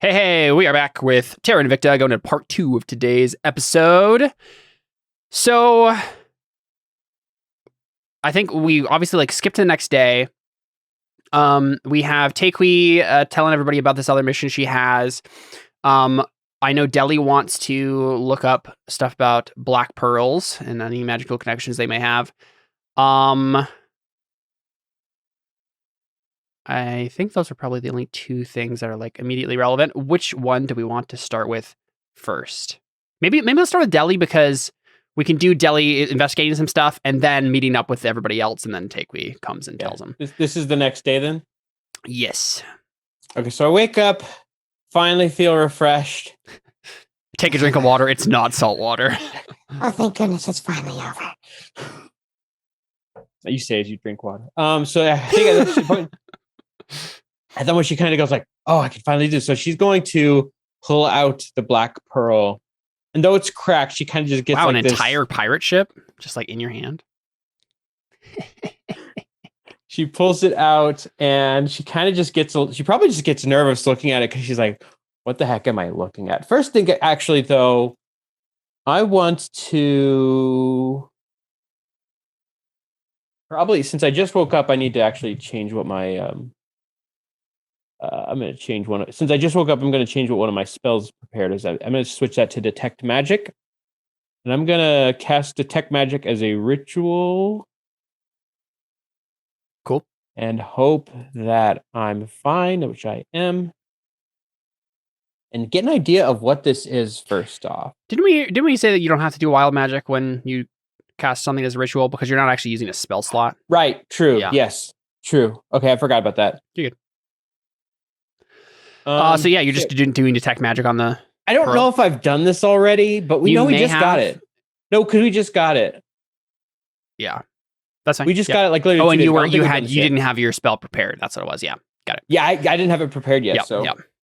Hey, we are back with Terra Invicta, going to part 2 of today's episode. So, I think we obviously skipped to the next day. We have Takui telling everybody about this other mission she has. I know Deli wants to look up stuff about black pearls and any magical connections they may have. I think those are probably the only two things that are immediately relevant. Which one do we want to start with first? Maybe let's start with Deli because we can do Deli investigating some stuff and then meeting up with everybody else, and then Takui comes and tells them. This is the next day then? Yes. Okay, so I wake up, finally feel refreshed. Take a drink of water. It's not salt water. Oh, thank goodness it's finally over. You say as you drink water. So I think at this point, and then when she kind of goes like, oh, I can finally do this. So she's going to pull out the black pearl. And though it's cracked, she kind of just gets an entire pirate ship just in your hand. She pulls it out and she kind of just she probably just gets nervous looking at it because she's like, what the heck am I looking at? First thing, actually, though, I want to probably, since I just woke up, I need to actually change what my I'm going to change one. Since I just woke up, I'm going to change what one of my spells prepared is. I'm going to switch that to detect magic, and I'm going to cast detect magic as a ritual. Cool. And hope that I'm fine, which I am. And get an idea of what this is first off. Didn't we say that you don't have to do wild magic when you cast something as a ritual because you're not actually using a spell slot? Right. True. Yeah. Yes. True. Okay, I forgot about that. You're good. So yeah, you're just doing detect magic on the. I don't know if I've done this already, but we just got it. No, because we just got it. Yeah, that's fine. We just got it literally. Oh, and you didn't have your spell prepared. That's what it was. Yeah, got it. Yeah, I didn't have it prepared yet.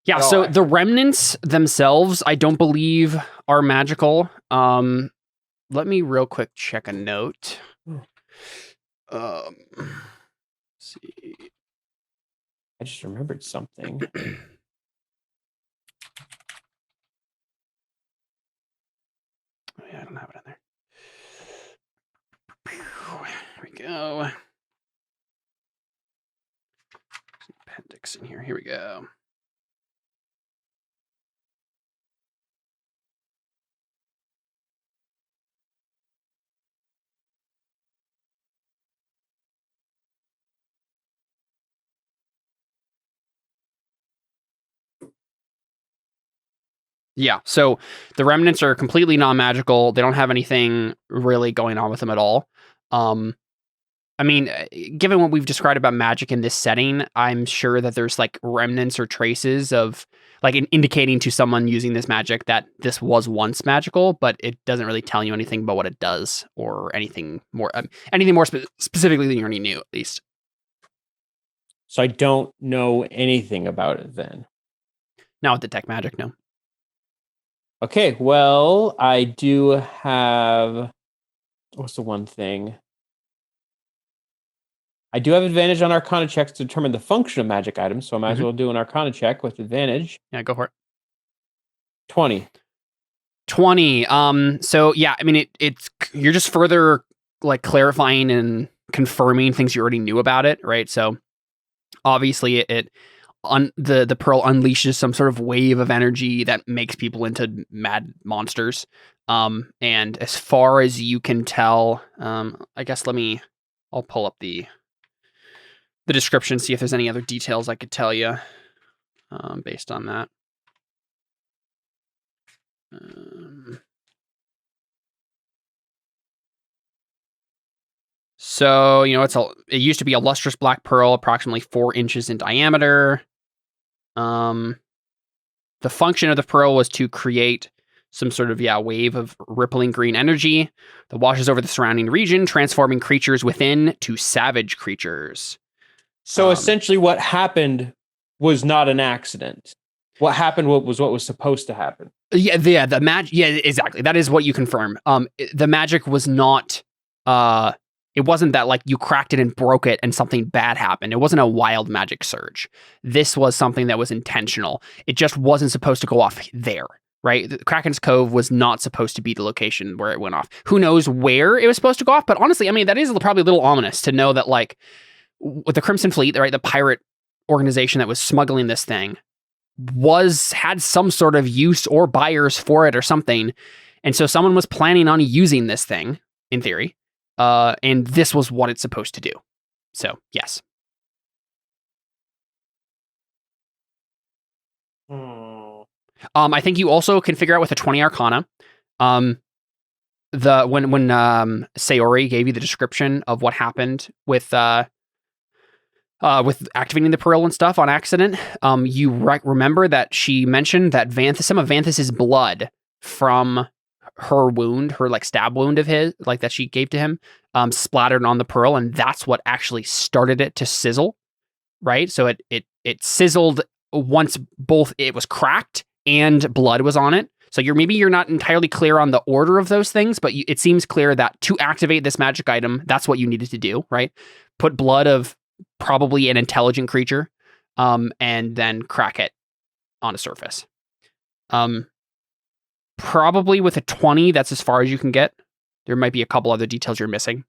Yeah. So the remnants themselves, I don't believe are magical. Let me real quick check a note. Let's see. I just remembered something. Oh, yeah, I don't have it in there. Here we go. Appendix in here. Here we go. Yeah, so the remnants are completely non-magical. They don't have anything really going on with them at all. I mean, given what we've described about magic in this setting, I'm sure that there's remnants or traces of indicating to someone using this magic that this was once magical, but it doesn't really tell you anything about what it does or anything more specifically than you already knew, at least. So I don't know anything about it then. Not with detect magic, no. Okay, well, I do have... What's the one thing? I do have advantage on Arcana checks to determine the function of magic items, so I might as well do an Arcana check with advantage. Yeah, go for it. 20. So, yeah, I mean, it's you're just further, clarifying and confirming things you already knew about it, right? So, obviously, the pearl unleashes some sort of wave of energy that makes people into mad monsters. And as far as you can tell, I guess I'll pull up the description, see if there's any other details I could tell you based on that. So, it used to be a lustrous black pearl, approximately 4 inches in diameter. The function of the pearl was to create some sort of wave of rippling green energy that washes over the surrounding region, transforming creatures within to savage creatures. So essentially what happened was not an accident. What happened was what was supposed to happen. The magic. Yeah, exactly. That is what you confirm. The magic was not It wasn't that like you cracked it and broke it and something bad happened. It wasn't a wild magic surge. This was something that was intentional. It just wasn't supposed to go off there, right? The Kraken's Cove was not supposed to be the location where it went off. Who knows where it was supposed to go off? But honestly, I mean, that is probably a little ominous to know that like with the Crimson Fleet, right, the pirate organization that was smuggling this thing had some sort of use or buyers for it or something. And so someone was planning on using this thing, in theory. And this was what it's supposed to do. So, yes. I think you also can figure out with a 20 Arcana. When Sayori gave you the description of what happened with activating the pearl and stuff on accident, you remember that she mentioned that some of Vanthus's blood from her wound, her like stab wound of his, like that she gave to him, splattered on the pearl, and that's what actually started it to sizzle, right? So it sizzled once both it was cracked and blood was on it. So you're not entirely clear on the order of those things, but it seems clear that to activate this magic item, that's what you needed to do, right? Put blood of probably an intelligent creature, and then crack it on a surface. Probably with a 20, that's as far as you can get. There might be a couple other details you're missing.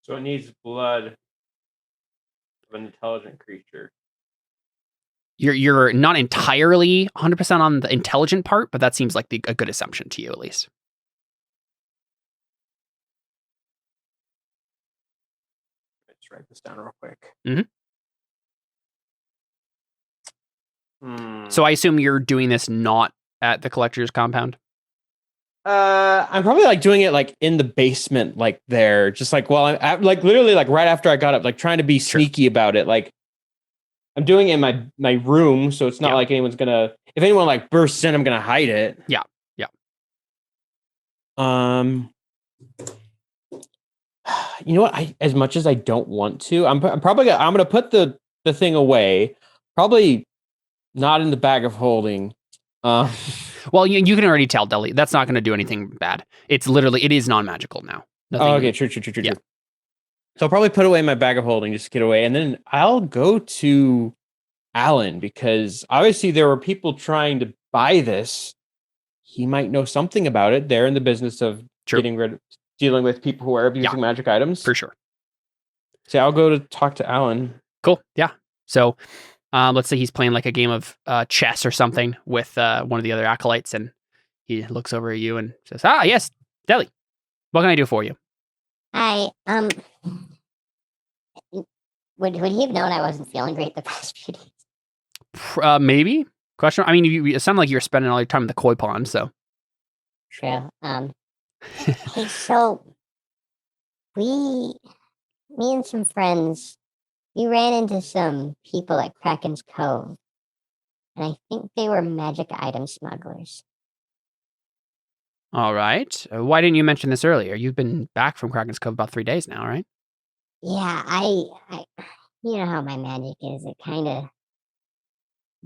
So it needs blood of an intelligent creature. You're not entirely 100% on the intelligent part, but that seems like a good assumption to you, at least. Let's write this down real quick. Mm-hmm. So I assume you're doing this not at the collector's compound? I'm probably like doing it like in the basement, like there, just like I'm like literally like right after I got up, like trying to be sneaky about it. Like I'm doing it in my room, so it's not like anyone's gonna. If anyone like bursts in, I'm gonna hide it. Yeah. You know what? As much as I don't want to, I'm gonna put the thing away. Probably not in the bag of holding. Well, you can already tell, Deli. That's not going to do anything bad. It is non-magical now. Okay, true. Yeah. So I'll probably put away in my bag of holding, just get away, and then I'll go to Alan because obviously there were people trying to buy this. He might know something about it. They're in the business of dealing with people who are abusing magic items. For sure. So I'll go to talk to Alan. Cool. Yeah. So let's say he's playing like a game of chess or something with one of the other acolytes, and he looks over at you and says, yes, Deli, what can I do for you? Hi, would he have known I wasn't feeling great the past few days? Maybe? Question? I mean, it sounded like you were spending all your time in the koi pond, so. True. Hey, so me and some friends, we ran into some people at Kraken's Cove, and I think they were magic item smugglers. All right. Why didn't you mention this earlier? You've been back from Kraken's Cove about 3 days now, right? Yeah, I you know how my magic is. It kind of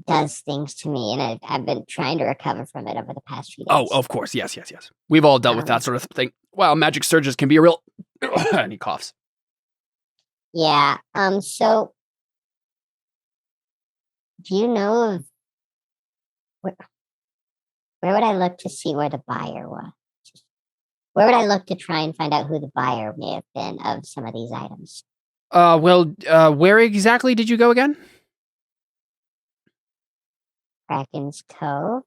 does things to me, and I've been trying to recover from it over the past few days. Oh, of course. Yes. We've all dealt with that sort of thing. Wow, magic surges can be a real... and he coughs. Yeah, so do you know of where would I look to see where the buyer was? Where would I look to try and find out who the buyer may have been of some of these items? Where exactly did you go again? Kraken's Cove.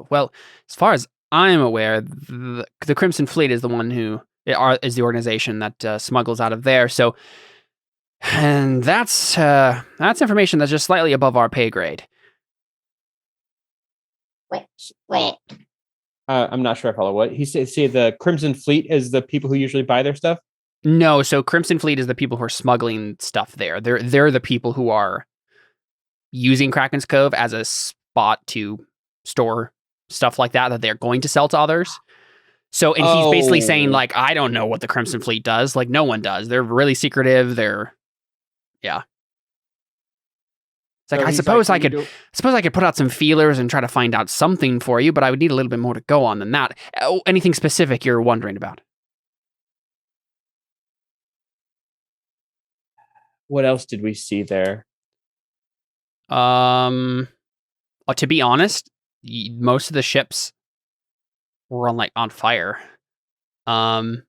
Well, as far as I'm aware, the Crimson Fleet is the one who is the organization that smuggles out of there. So, and that's information that's just slightly above our pay grade. Wait. I'm not sure I follow what he said. Say the Crimson Fleet is the people who usually buy their stuff. No, so Crimson Fleet is the people who are smuggling stuff there. They're the people who are using Kraken's Cove as a spot to store stuff like that they're going to sell to others. So, and he's basically saying, like, I don't know what the Crimson Fleet does. Like, no one does. They're really secretive. Yeah. It's like, So I he's suppose I "Can you could do-" suppose I could put out some feelers and try to find out something for you, but I would need a little bit more to go on than that. Oh, anything specific you're wondering about? What else did we see there? To be honest, most of the ships were on fire. I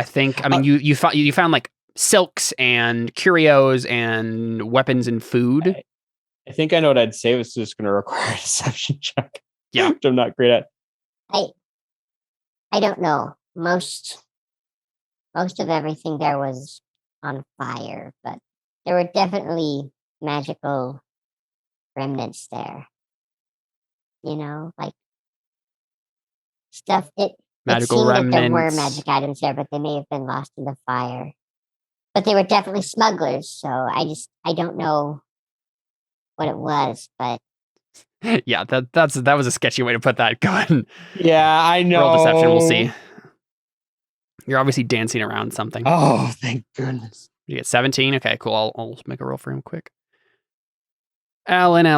think. I mean, you found like silks and curios and weapons and food. I think I know what I'd say. It was just going to require a deception check. Yeah. Which I'm not great at. I don't know. Most of everything there was on fire, but there were definitely magical remnants there. Like stuff. It Magical seemed that there were remnants. magic items there, but they may have been lost in the fire. But they were definitely smugglers, so I don't know what it was, but Yeah, that was a sketchy way to put that. Go ahead and Yeah, I know. roll deception. We'll see. You're obviously dancing around something. Oh, thank goodness. You get 17. Okay, cool. I'll make a roll for him quick. Alan. Do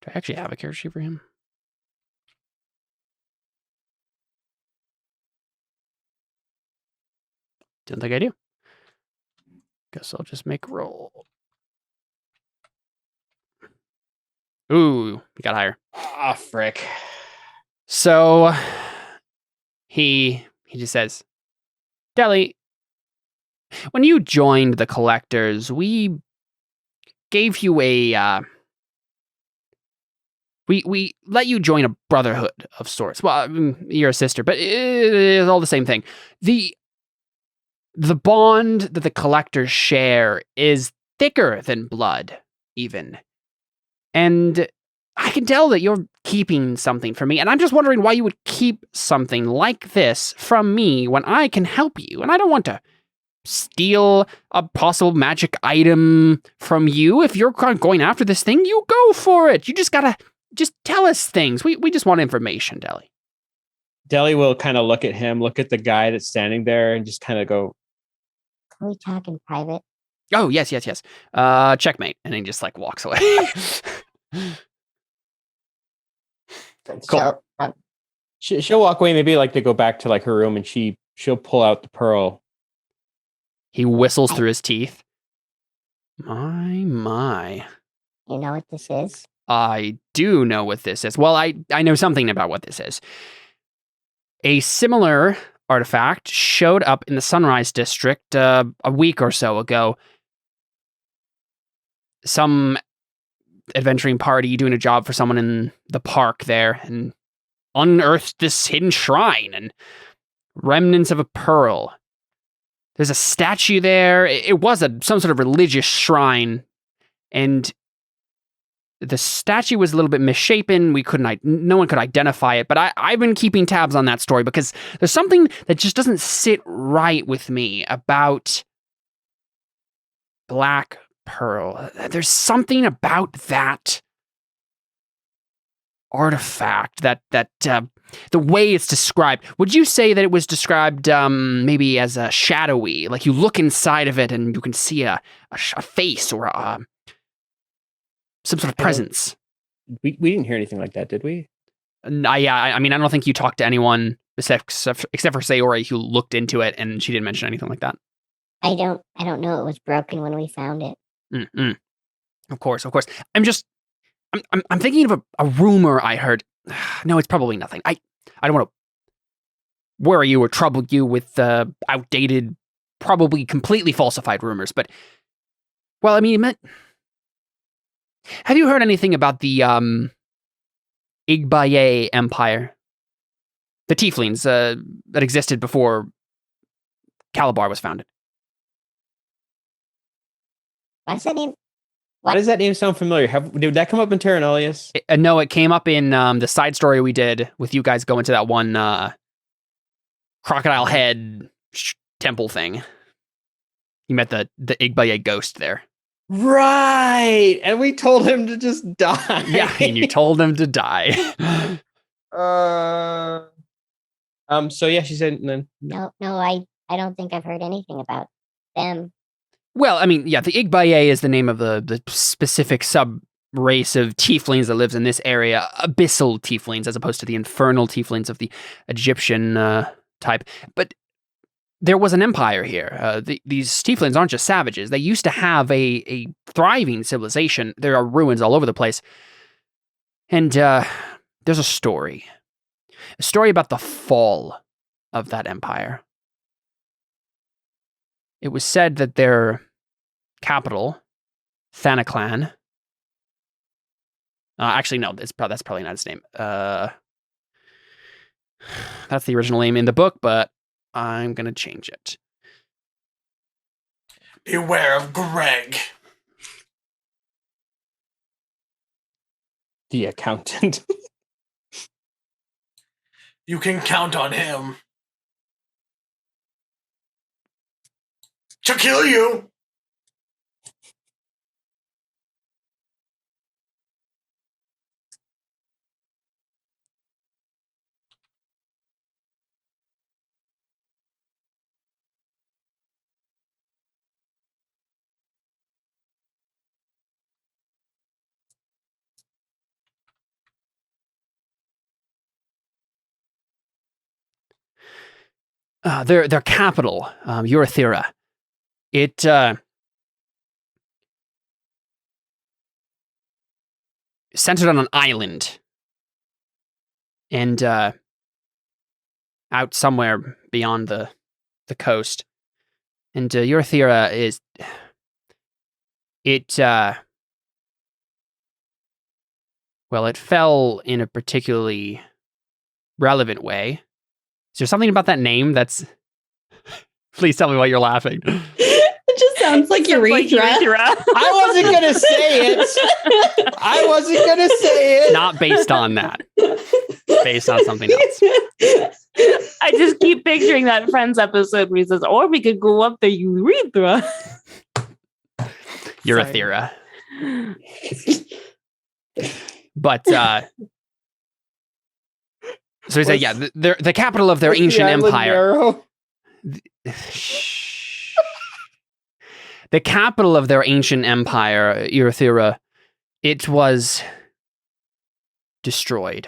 I actually have a character sheet for him? Don't think I do. Guess I'll just make a roll. Ooh, we got higher. Ah, frick. So he just says, Deli, when you joined the collectors, we gave you a we let you join a brotherhood of sorts. Well, you're a sister, but it's all the same thing. The bond that the collectors share is thicker than blood, even. And I can tell that you're keeping something from me, and I'm just wondering why you would keep something like this from me when I can help you, and I don't want to steal a possible magic item from you. If you're going after this thing, you go for it. You just gotta tell us things. We just want information, Deli. Deli will kind of look at him, look at the guy that's standing there, and just kind of go, can we talk in private? Oh, yes. Checkmate. And he just walks away. cool. So, She'll walk away, maybe they go back to her room, and she'll pull out the pearl. He whistles through his teeth. My. You know what this is? I do know what this is. Well, I know something about what this is. A similar artifact showed up in the Sunrise District a week or so ago. Some adventuring party doing a job for someone in the park there and unearthed this hidden shrine and remnants of a pearl. There's a statue there. It was some sort of religious shrine, and the statue was a little bit misshapen. No one could identify it, but I've been keeping tabs on that story because there's something that just doesn't sit right with me about Black Pearl. There's something about that artifact that the way it's described. Would you say that it was described maybe as a shadowy, like you look inside of it and you can see a face or some sort of presence? We didn't hear anything like that, did we? Yeah, I mean, I don't think you talked to anyone except for Sayori, who looked into it, and she didn't mention anything like that. I don't know. It was broken when we found it. Mm-mm. Of course. I'm thinking of a rumor I heard. No, it's probably nothing. I don't want to worry you or trouble you with outdated, probably completely falsified rumors, but well, I mean, have you heard anything about the Igbaye Empire? The Tieflings that existed before Calabar was founded. What's that name? Why does that name sound familiar? Did that come up in Terra Nullius? No, it came up in the side story we did with you guys going to that one crocodile head temple thing. You met the Igbaye ghost there. Right. And we told him to just die. Yeah, and you told him to die. So yeah, she said, No, I don't think I've heard anything about them. Well, I mean, yeah, the Igbaye is the name of the specific sub-race of tieflings that lives in this area, abyssal tieflings, as opposed to the infernal tieflings of the Egyptian type. But there was an empire here. These tieflings aren't just savages. They used to have a thriving civilization. There are ruins all over the place. And there's a story about the fall of that empire. It was said that their capital, Thanaclan, actually, no, that's probably not its name. That's the original name in the book, but I'm going to change it. Beware of Greg. The accountant. You can count on him to kill you. Their capital, Eurythera, it centered on an island, and out somewhere beyond the coast. And Eurythera is it. Well, it fell in a particularly relevant way. Is there something about that name that's... Please tell me why you're laughing. It just sounds like urethra. I wasn't going to say it. Not based on that. Based on something else. I just keep picturing that Friends episode where he says, or we could go up the urethra. Eurythera. But, so he said, yeah, the capital of their ancient empire. The capital of their ancient empire, Eurythera, it was destroyed,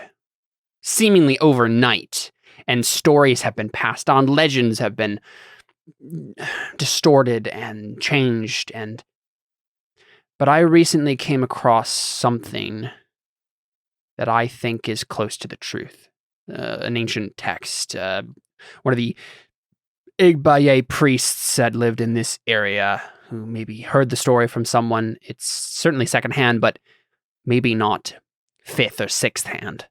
seemingly overnight, and stories have been passed on, legends have been distorted and changed, but I recently came across something that I think is close to the truth. An ancient text. One of the Igbaye priests that lived in this area, who maybe heard the story from someone. It's certainly secondhand, but maybe not fifth or sixth hand.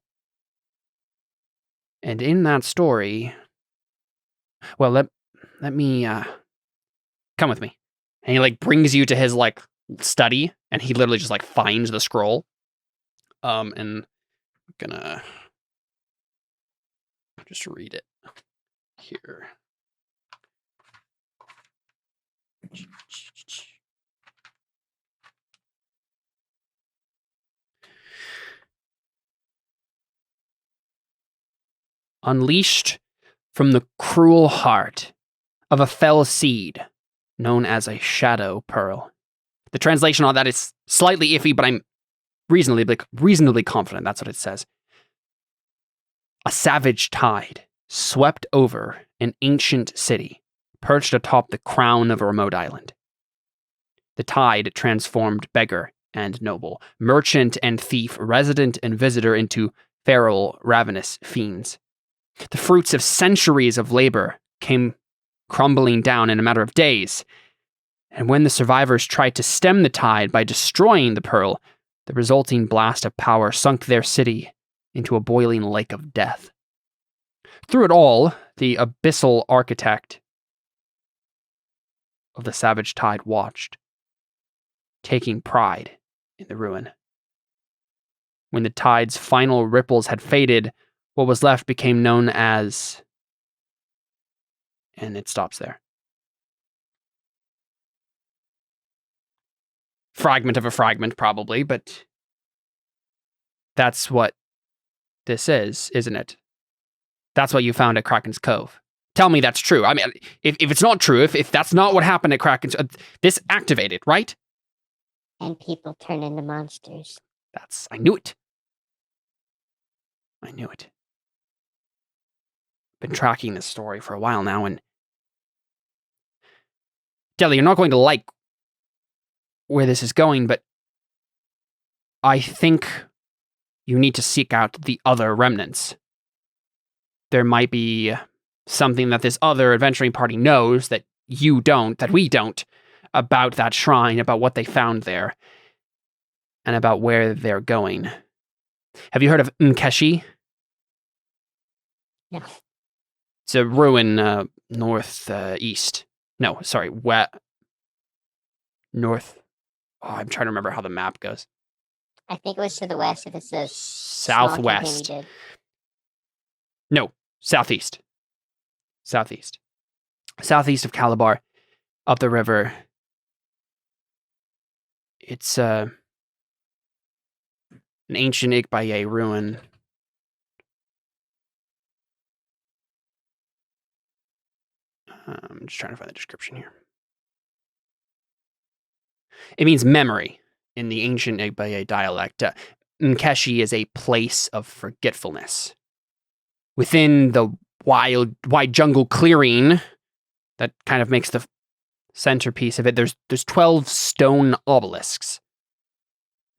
And in that story, well, let me come with me. And he brings you to his study, and he literally just finds the scroll. And I'm gonna just read it here. Unleashed from the cruel heart of a fell seed known as a shadow pearl. The translation on that is slightly iffy, but I'm reasonably confident that's what it says. A savage tide swept over an ancient city, perched atop the crown of a remote island. The tide transformed beggar and noble, merchant and thief, resident and visitor into feral, ravenous fiends. The fruits of centuries of labor came crumbling down in a matter of days, and when the survivors tried to stem the tide by destroying the pearl, the resulting blast of power sunk their city into a boiling lake of death. Through it all, the abyssal architect of the savage tide watched, taking pride in the ruin. When the tide's final ripples had faded, what was left became known as... And it stops there. Fragment of a fragment, probably, but that's what this is, isn't it? That's what you found at Kraken's Cove. tell me that's true. I mean, if it's not true, if that's not what happened at Kraken's, this activated, right? And people turn into monsters. I knew it. I knew it. Been tracking this story for a while now, and Deli, you're not going to like where this is going, but I think you need to seek out the other remnants. There might be something that this other adventuring party knows that you don't, that we don't, about that shrine, about what they found there, and about where they're going. Have you heard of Unkeshi? No. It's a ruin northeast. No, sorry, north. Oh, I'm trying to remember how the map goes. I think it was to the west if it's the Southwest. No, southeast. Southeast of Calabar, up the river. It's an ancient Igbaye ruin. I'm just trying to find the description here. It means memory in the ancient Igbaye dialect. Nkeshi is a place of forgetfulness. Within the wide jungle clearing that kind of makes the centerpiece of it, there's 12 stone obelisks.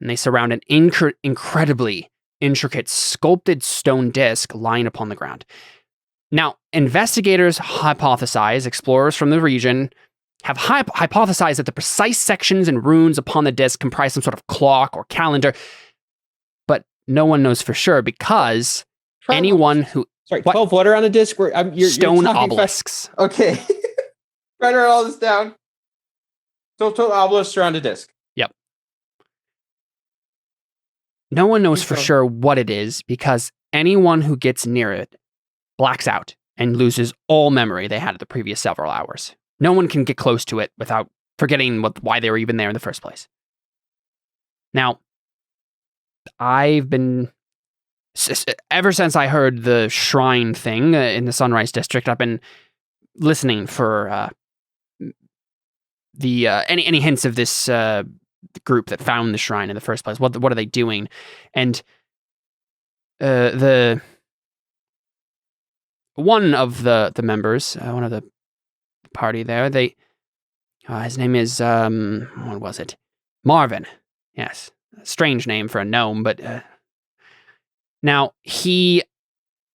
And they surround an incredibly intricate sculpted stone disc lying upon the ground. Now, investigators explorers from the region, have hypothesized that the precise sections and runes upon the disc comprise some sort of clock or calendar, but no one knows for sure because anyone who... Sorry, 12 what are on a disc? Stone obelisks. Okay. Trying to write all this down. So 12 obelisks are on a disc. Yep. No one knows for sure what it is because anyone who gets near it blacks out and loses all memory they had of the previous several hours. No one can get close to it without forgetting why they were even there in the first place. Now, I've been... Ever since I heard the shrine thing in the Sunrise District, I've been listening for any hints of this group that found the shrine in the first place. What are they doing? And the one of the members, one of the party there, his name is what was it? Marvin. Yes, strange name for a gnome, but. Now, he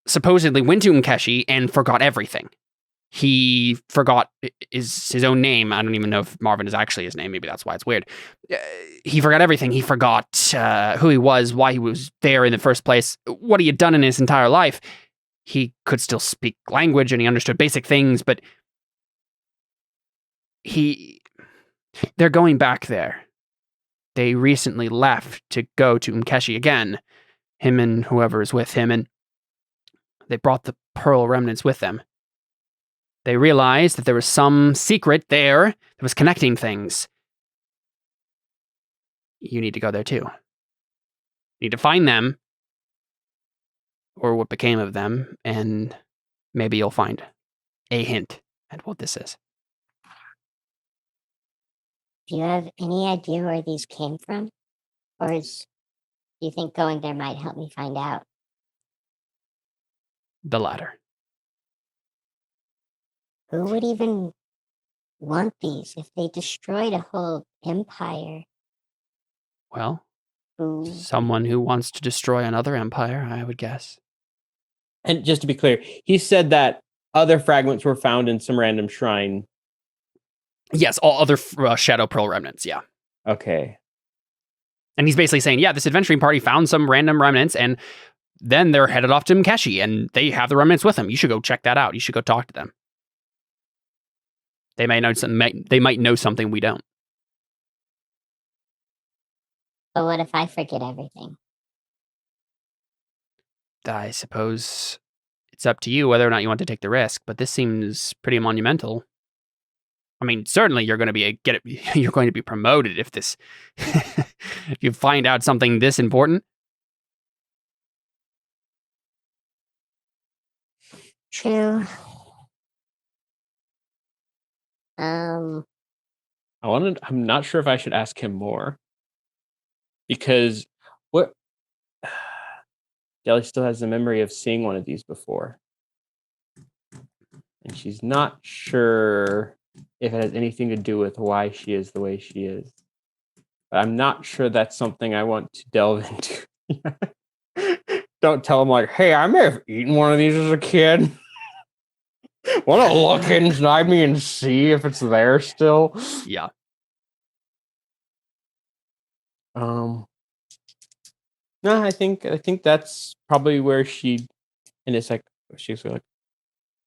supposedly went to Nkeshi and forgot everything. He forgot his own name. I don't even know if Marvin is actually his name. Maybe that's why it's weird. He forgot everything. He forgot who he was, why he was there in the first place, what he had done in his entire life. He could still speak language and he understood basic things, but they're going back there. They recently left to go to Nkeshi again. Him and whoever is with him, and they brought the pearl remnants with them. They realized that there was some secret there that was connecting things. You need to go there too. You need to find them, or what became of them, and maybe you'll find a hint at what this is. Do you have any idea where these came from? Or do you think going there might help me find out? The latter. Who would even want these if they destroyed a whole empire? Well, someone who wants to destroy another empire, I would guess. And just to be clear, he said that other fragments were found in some random shrine. Yes, all other Shadow Pearl remnants, yeah. Okay. And he's basically saying, yeah, this adventuring party found some random remnants, and then they're headed off to Mkeshi, and they have the remnants with them. You should go check that out. You should go talk to them. They might know something. They might know something we don't. But what if I forget everything? I suppose it's up to you whether or not you want to take the risk, but this seems pretty monumental. I mean, certainly you're going to you're going to be promoted if this if you find out something this important. True. Um, I'm not sure if I should ask him more. Because what Deli still has the memory of seeing one of these before. And she's not sure if it has anything to do with why she is the way she is. But I'm not sure that's something I want to delve into. Don't tell him like, hey, I may have eaten one of these as a kid. Want to look inside me and see if it's there still? Yeah. No, I think that's probably where she, and it's like she's like,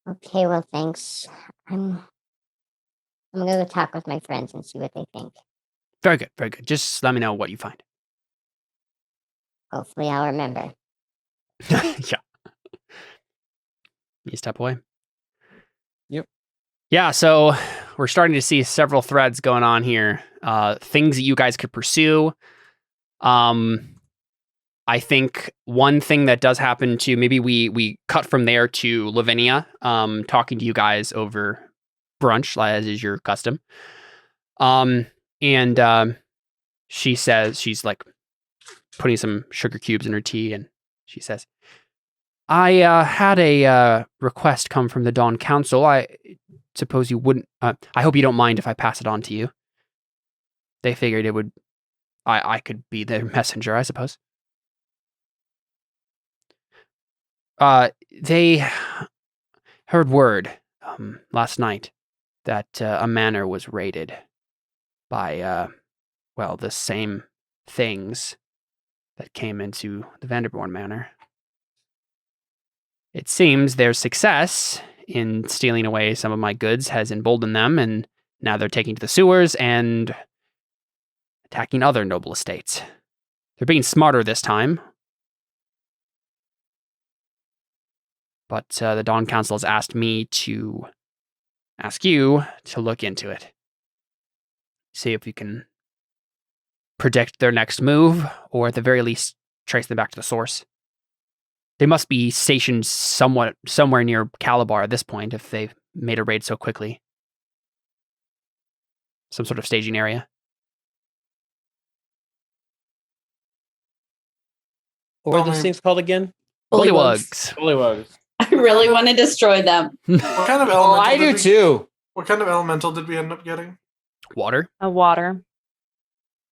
okay, well, thanks. I'm gonna go talk with my friends and see what they think. Very good. Very good. Just let me know what you find. Hopefully, I'll remember. Yeah. You step away. Yep. Yeah, so we're starting to see several threads going on here. Things that you guys could pursue. I think one thing that does happen to maybe we cut from there to Lavinia, talking to you guys over brunch, as is your custom. And she says, she's like putting some sugar cubes in her tea, and she says, I had a request come from the Dawn Council. I suppose you wouldn't, I hope you don't mind if I pass it on to you. They figured it would, I could be their messenger, I suppose. They heard word last night that a manor was raided by, well, the same things that came into the Vanderboren Manor. It seems their success in stealing away some of my goods has emboldened them, and now they're taking to the sewers and attacking other noble estates. They're being smarter this time. But the Dawn Council has asked me to ask you to look into it. See if you can predict their next move, or at the very least, trace them back to the source. They must be stationed somewhere near Calabar at this point if they've made a raid so quickly. Some sort of staging area. what are those things called again? Bullywugs. Bullywugs. I really want to destroy them. What kind of Oh, elemental? I do did we- too. What kind of elemental did we end up getting? Water. A water.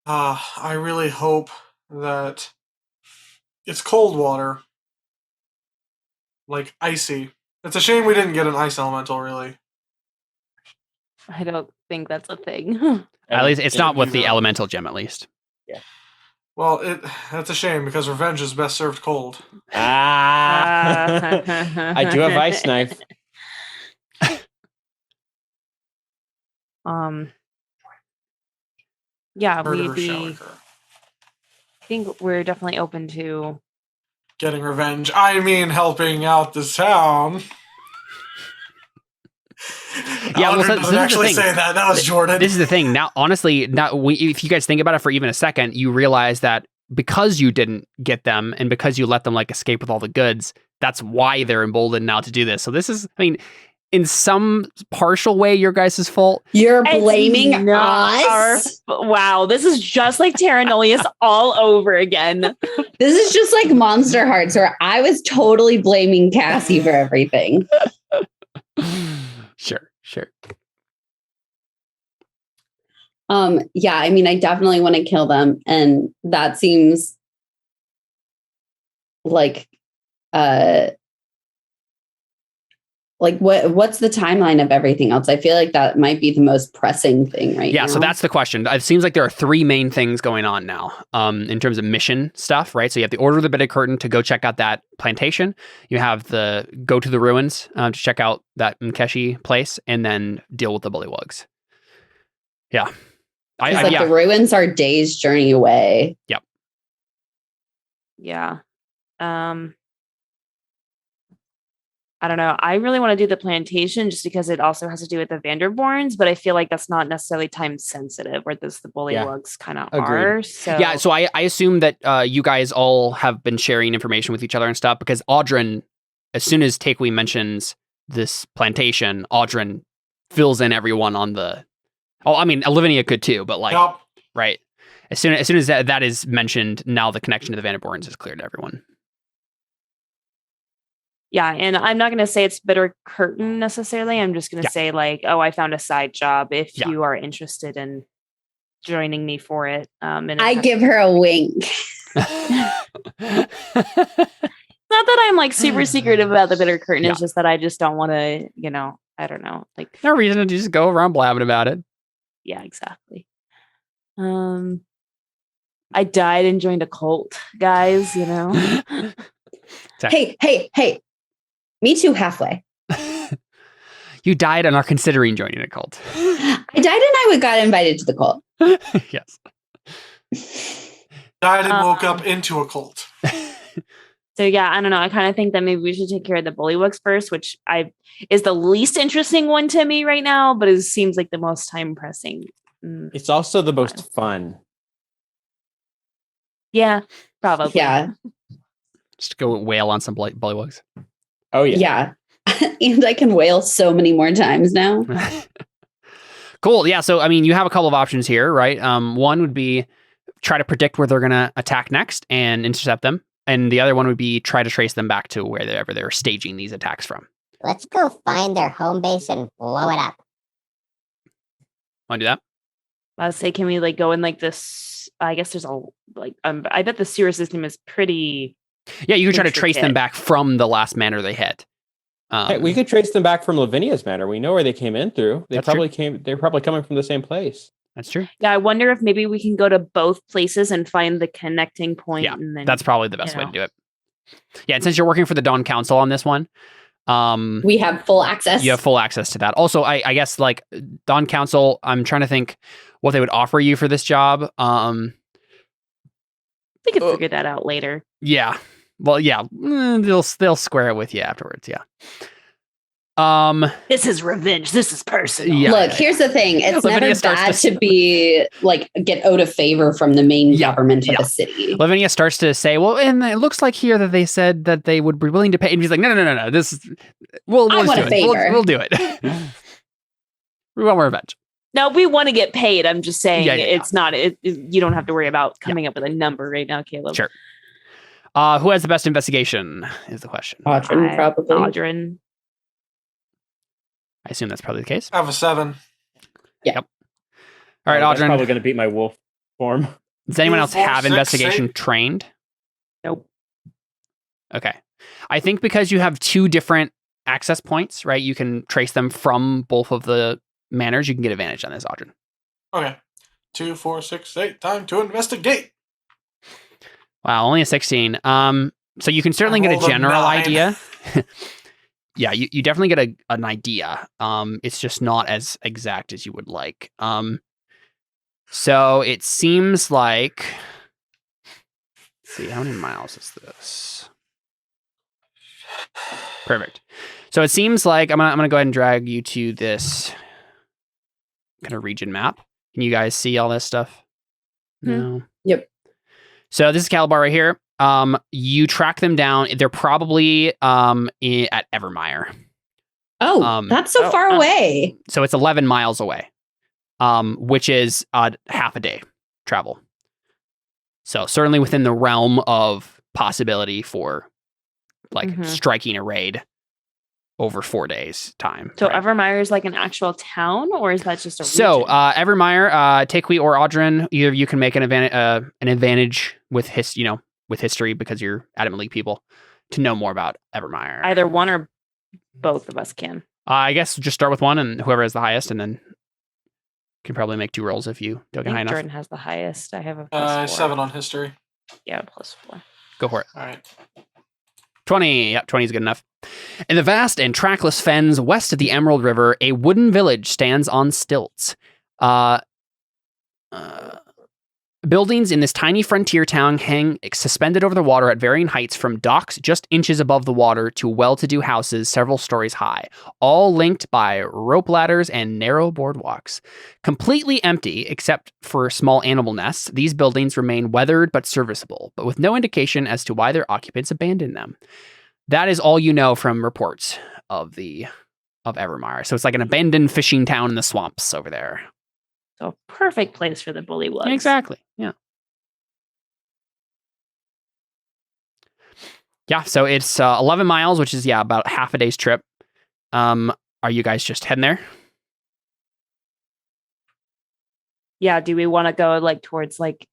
I really hope that it's cold water, like icy. It's a shame we didn't get an ice elemental, really. I don't think that's a thing. At least it's not with the either. elemental gem, at least. Well, that's a shame because revenge is best served cold. I do have ice knife. Yeah, Murder we'd shall be. occur. I think we're definitely open to. Getting revenge. I mean, helping out the town. Yeah, well, Aldrin so doesn't this is the actually thing. say that. That was Jordan. This is the thing. Now, honestly, if you guys think about it for even a second, you realize that because you didn't get them and because you let them like escape with all the goods, that's why they're emboldened now to do this. So this is, I mean, in some partial way, your guys' fault. You're It's blaming not us? Wow, this is just like Terra Nullius all over again. This is just like Monster Hearts, where I was totally blaming Cassie for everything. Sure. Yeah, I mean, I definitely want to kill them, and that seems like what's the timeline of everything else? I feel like that might be the most pressing thing right now. Yeah, so that's the question. It seems like there are three main things going on now in terms of mission stuff, right? So you have the Order of the Bedded Curtain to go check out that plantation. You have the go to the ruins to check out that Mkeshi place, and then deal with the Bullywugs. Yeah. The ruins are days journey away. Yep. Yeah. I don't know. I really want to do the plantation just because it also has to do with the Vanderborns, but I feel like that's not necessarily time sensitive, where the Bullywugs kind of are. So Yeah, so I assume that you guys all have been sharing information with each other and stuff, because Audrin, as soon as Takewee mentions this plantation, Audrin fills in everyone on the. Oh, I mean, Lavinia could too, but like, Yep. right. As soon as that is mentioned, now the connection to the Vanderborens is clear to everyone. Yeah, and I'm not going to say it's bitter curtain necessarily. I'm just going to say like, oh, I found a side job if you are interested in joining me for it. And I give her a wink. Not that I'm like super secretive about the bitter curtain. It's just that I just don't want to, I don't know. Like no reason to just go around blabbing about it. Yeah, exactly. I died and joined a cult, guys, Hey. Me too, halfway. You died and are considering joining a cult. I died and I got invited to the cult. Yes. Died and woke up into a cult. So yeah, I don't know. I kind of think that maybe we should take care of the Bullywugs first, which is the least interesting one to me right now, but it seems like the most time pressing. It's also the most fun. Yeah, probably. Yeah. Just go wail on some Bullywugs. Oh yeah. Yeah. And I can wail so many more times now. Cool. Yeah. So, I mean, you have a couple of options here, right? One would be try to predict where they're going to attack next and intercept them. And the other one would be try to trace them back to wherever they're staging these attacks from. Let's go find their home base and blow it up. Want to do that? I would say, can we like go in like this? I guess there's I bet the sewer system is pretty. Yeah, you could try to trace them back from the last manor they hit. Hey, we could trace them back from Lavinia's manor. We know where they came in through. They're probably coming from the same place. That's true. Yeah, I wonder if maybe we can go to both places and find the connecting point. Yeah, and then, that's probably the best way to do it. Yeah, and since you're working for the Dawn Council on this one, we have full access. You have full access to that. Also, I guess like Dawn Council, I'm trying to think what they would offer you for this job. We could figure that out later. Yeah. Well, yeah, they'll square it with you afterwards. Yeah. This is revenge. This is personal. Yeah, Look, here's the thing. It's Lavinia never bad to be like get out of favor from the main government of the city. Lavinia starts to say, "Well, and it looks like here that they said that they would be willing to pay." And he's like, "No. This is we'll I want do a it. favor. We'll do it. We want more revenge." No, we want to get paid. I'm just saying it's not. You don't have to worry about coming up with a number right now, Caleb. Sure. Who has the best investigation is the question. Audrin, probably. Audrin. I assume that's probably the case. I have a 7. Yeah. Yep. All right, That's Audrin. probably going to beat my wolf form. Does anyone else 4, have 6, investigation 8? trained? Nope. Okay. I think because you have 2 different access points, right? You can trace them from both of the manors. You can get advantage on this, Audrin. Okay. 2, 4, 6, 8. Time to investigate. Wow, only a 16. So you can certainly get a general idea. Yeah, you definitely get an idea. It's just not as exact as you would like. So it seems like. Let's see, how many miles is this? Perfect. So it seems like I'm gonna go ahead and drag you to this kind of region map. Can you guys see all this stuff? No. Yep. So this is Calabar right here. You track them down. They're probably at Evermire. Oh, that's so far away. So it's 11 miles away, which is half a day travel. So certainly within the realm of possibility for striking a raid over 4 days time. So right? Evermire is like an actual town, or is that just a region? So Evermire, Takui or Audrin, either of you can make an advantage with history because you're adamantly people to know more about Evermire. Either one or both of us can. I guess just start with one, and whoever has the highest, and then can probably make 2 rolls if you don't get high enough. Jordan has the highest. I have a +4. 7 on history. Yeah, +4. Go for it. All right. 20. Yep, 20 is good enough. In the vast and trackless fens west of the Emerald River, a wooden village stands on stilts. Buildings in this tiny frontier town hang suspended over the water at varying heights, from docks just inches above the water to well-to-do houses several stories high, all linked by rope ladders and narrow boardwalks. Completely empty, except for small animal nests, these buildings remain weathered but serviceable, but with no indication as to why their occupants abandoned them. That is all you know from reports of the Evermire. So it's like an abandoned fishing town in the swamps over there. So a perfect place for the Bullywugs. Exactly. Yeah. Yeah. So it's 11 miles, which is about half a day's trip. Are you guys just heading there? Yeah. Do we want to go like towards like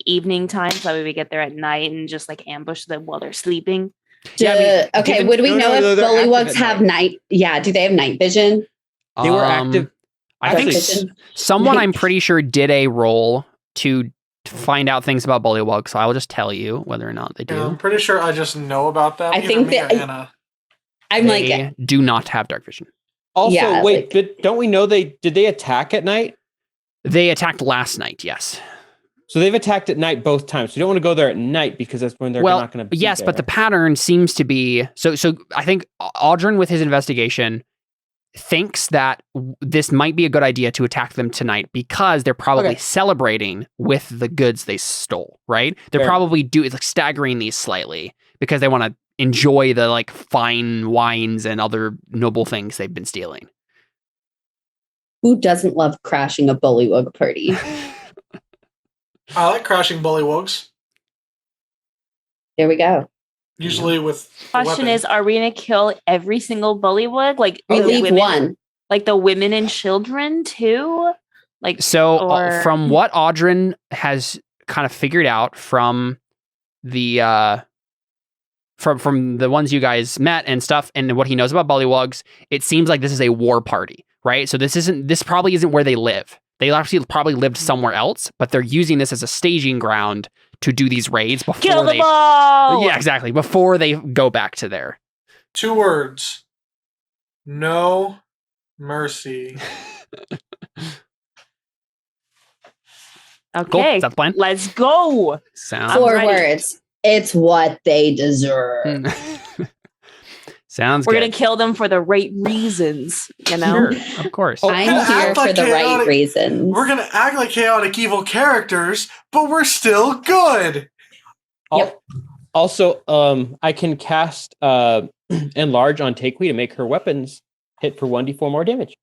evening time so that we get there at night and just like ambush them while they're sleeping? Okay. Would we know if Bullywugs have night? Yeah. Do they have night vision? They were active. I think someone I'm pretty sure did a roll to find out things about Bullywug, so I will just tell you whether or not they do. Yeah, I'm pretty sure I just know about them. I think that Anna. They do not have dark vision. Also, but don't we know did they attack at night? They attacked last night, yes. So they've attacked at night both times. So you don't want to go there at night because that's when they're not going to be there. But the pattern seems to be... So I think Audrin, with his investigation, thinks that this might be a good idea to attack them tonight because they're probably celebrating with the goods they stole, right? They're probably staggering these slightly because they want to enjoy the like fine wines and other noble things they've been stealing. Who doesn't love crashing a Bullywug party? I like crashing Bullywugs. There we go. Usually with question is, are we going to kill every single Bullywug? Like we leave one. Like the women and children too? Like from what Audrin has kind of figured out from the from the ones you guys met and stuff and what he knows about Bullywugs, it seems like this is a war party, right? So this probably isn't where they live. They actually probably lived somewhere else, but they're using this as a staging ground to do these raids before kill them all! Yeah, exactly. Before they go back to there. 2 words. No mercy. Okay. Cool. Is that the plan? Let's go. Sounds 4 words. It's what they deserve. Sounds We're good. going to kill them for the right reasons, you know? Sure, of course. I'm here for the right reasons. We're going to act like chaotic evil characters, but we're still good. Yep. Also, I can cast Enlarge on Takewee to make her weapons hit for 1d4 more damage.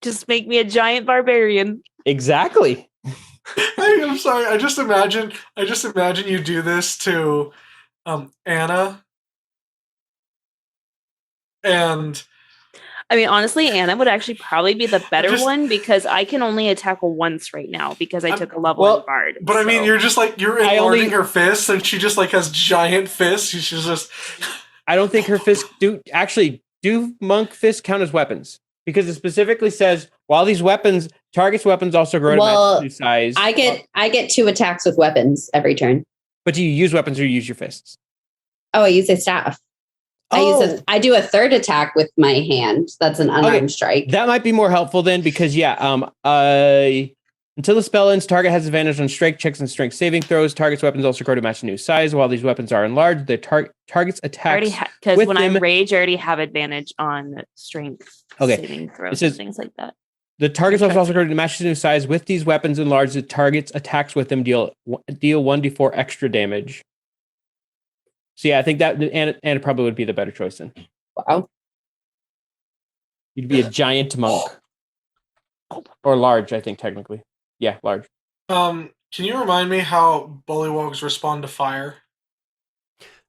Just make me a giant barbarian. Exactly. I'm sorry. I just imagine you do this to Anna. And I mean, honestly, Anna would actually probably be the better one because I can only attack once right now because I took a level in Bard. But I mean, you're just like, you're enlarging her fists and she just like has giant fists. She's just... I don't think her fists do monk fists count as weapons? Because it specifically says, while these weapons, target's weapons also grow to match size. I get 2 attacks with weapons every turn. But do you use weapons or you use your fists? Oh, I use a staff. I do a 3rd attack with my hand. That's an unarmed strike. That might be more helpful then because until the spell ends, target has advantage on strength checks and strength saving throws. Target's weapons also grow to match a new size. While these weapons are enlarged, the target's attacks. Because when I rage, I already have advantage on strength saving throws and things like that. The target's weapons also grow to match a new size. With these weapons enlarged, the target's attacks with them deal 1d4 extra damage. So yeah, I think that Anna probably would be the better choice then. Wow. You'd be a giant monk. Or large, I think, technically. Yeah, large. Can you remind me how Bullywugs respond to fire?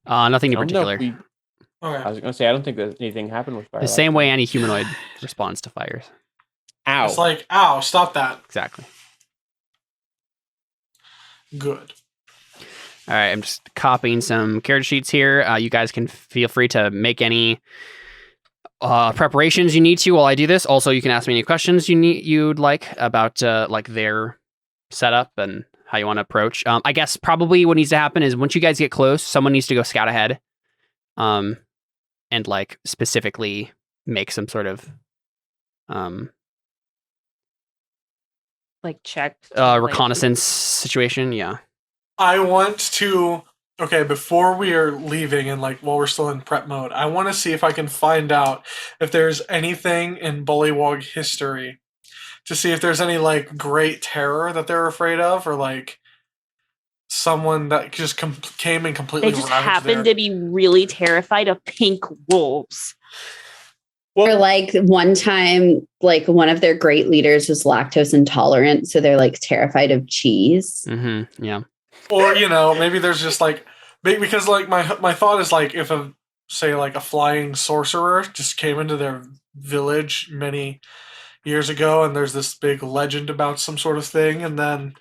Nothing in particular. Okay. I was going to say, I don't think that anything happened with fire. The same way any humanoid responds to fires. Ow. It's like, ow, stop that. Exactly. Good. All right, I'm just copying some character sheets here. You guys can feel free to make any preparations you need to while I do this. Also, you can ask me any questions you'd like about like their setup and how you want to approach. I guess probably what needs to happen is once you guys get close, someone needs to go scout ahead, and like specifically make some sort of like check reconnaissance situation. Yeah. I want to, before we are leaving and like while we're still in prep mode, I want to see if I can find out if there's anything in Bullywug history to see if there's any like great terror that they're afraid of or like someone that just came and completely They just ravaged happened to be really terrified of pink wolves. Or like one time, like one of their great leaders was lactose intolerant, so they're like terrified of cheese. Mm-hmm. Yeah. Or, maybe there's just like, because like my thought is like if a flying sorcerer just came into their village many years ago and there's this big legend about some sort of thing, and then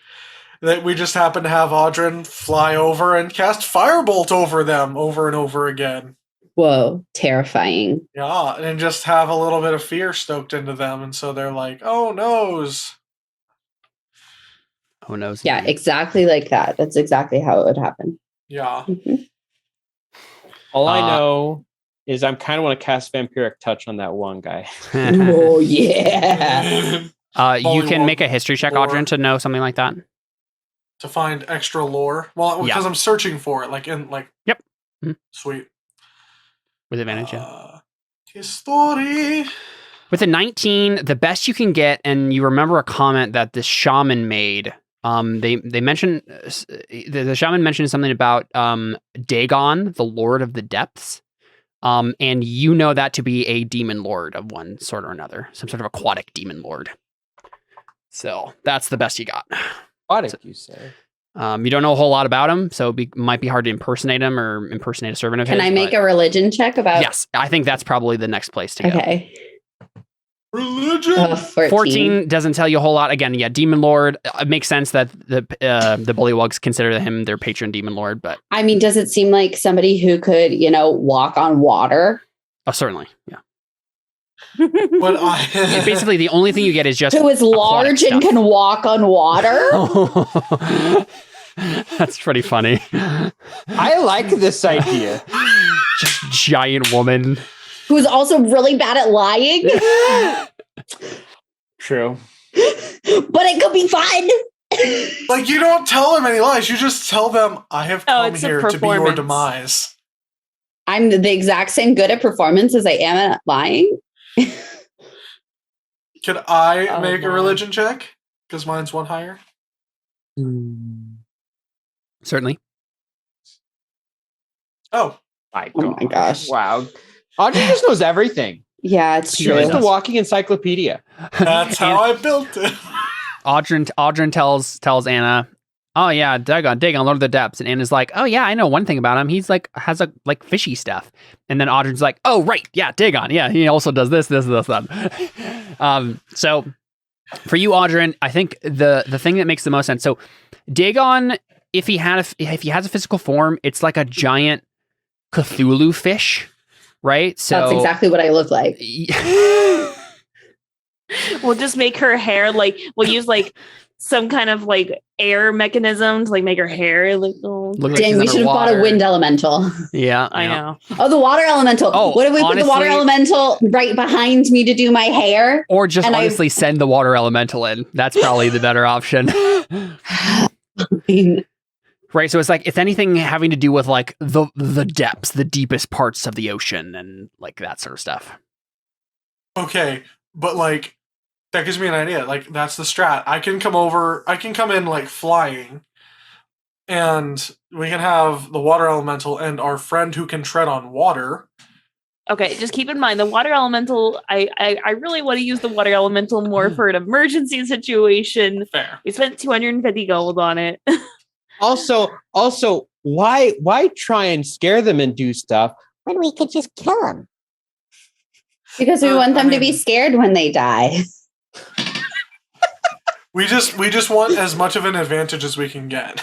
that we just happen to have Audrin fly over and cast Firebolt over them over and over again. Whoa, terrifying. Yeah, and just have a little bit of fear stoked into them, and so they're like, oh noes. Oh noes. Yeah, exactly like that. That's exactly how it would happen. Yeah. Mm-hmm. All I know is I kind of want to cast Vampiric Touch on that one guy. Oh, yeah. You can make a history check, Audrin, to know something like that. To find extra lore? Well, because I'm searching for it, Yep. Mm-hmm. Sweet. With advantage, yeah. History. With a 19, the best you can get, and you remember a comment that the shaman made. They mentioned the shaman mentioned something about Dagon, the Lord of the Depths, and you know that to be a demon lord of one sort or another, some sort of aquatic demon lord. So that's the best you got. Aquatic, you say? You don't know a whole lot about him, so it might be hard to impersonate him or impersonate a servant of his. Can I make a religion check about? Yes, I think that's probably the next place to go. Okay. Religion. 14 doesn't tell you a whole lot. Again, yeah, demon lord. It makes sense that the Bullywugs consider him their patron demon lord, but I mean, does it seem like somebody who could, walk on water? Oh, certainly, yeah. But basically the only thing you get is just who is large and can walk on water. That's pretty funny. I like this idea. Just giant woman who's also really bad at lying. True. But it could be fun. Like, you don't tell them any lies. You just tell them, I have come here to be your demise. I'm the exact same good at performance as I am at lying. Could I make a religion check? Because mine's one higher. Certainly. Oh my gosh. Wow. Audrey just knows everything. Yeah, it's true. She's the walking encyclopedia. That's how I built it. Audrin tells Anna, oh yeah, Dagon, Lord of the Depths. And Anna's like, oh yeah, I know one thing about him. He's like, has a like fishy stuff. And then Audrin's like, oh right, yeah, Dagon. Yeah, he also does this, that. So for you, Audrin, I think the thing that makes the most sense. So Dagon, if he has a physical form, it's like a giant Cthulhu fish, right? So that's exactly what I look like. We'll just make her hair we'll use some kind of air mechanism to make her hair look Dang, we should have bought a wind elemental. Yeah, I know. Oh, the water elemental. Oh, what if we put the water elemental right behind me to do my hair? Or just honestly send the water elemental in. That's probably the better option. Right, so it's anything having to do with the depths, the deepest parts of the ocean, and that sort of stuff. Okay, but that gives me an idea. That's the strat. I can come in flying, and we can have the water elemental and our friend who can tread on water. Okay, just keep in mind the water elemental. I really want to use the water elemental more for an emergency situation. Fair. We spent 250 gold on it. Also, why try and scare them and do stuff when we could just kill them? Because we want them to be scared when they die. We just want as much of an advantage as we can get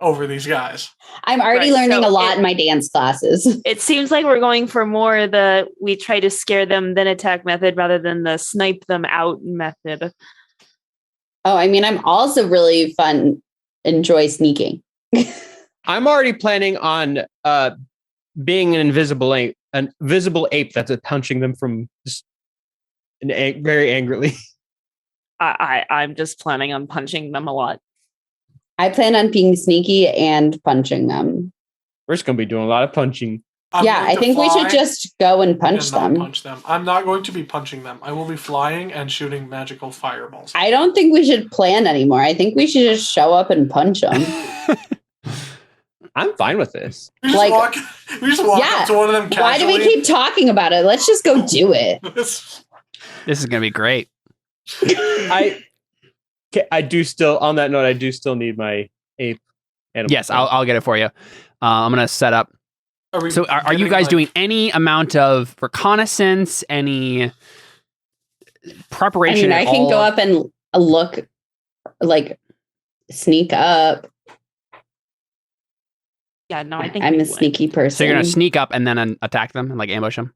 over these guys. I'm already learning a lot in my dance classes. It seems like we're going for more we try to scare them then attack method rather than the snipe them out method. Oh, I mean, I'm also really enjoy sneaking. I'm already planning on being an invisible ape that's punching them from just very angrily. I'm just planning on punching them a lot. I plan on being sneaky and punching them. We're just going to be doing a lot of punching. I think we should just go and punch them. Punch them. I'm not going to be punching them. I will be flying and shooting magical fireballs. I don't think we should plan anymore. I think we should just show up and punch them. I'm fine with this. We just walk up to one of them casually. Why do we keep talking about it? Let's just go do it. This is going to be great. I do still, on that note, I do still need my ape animal. Yes, I'll get it for you. I'm going to set up. Are you guys doing any amount of reconnaissance, any preparation? I can go up and look, like sneak up. Yeah, no, I think I'm a sneaky person. So you're going to sneak up and then attack them and like ambush them?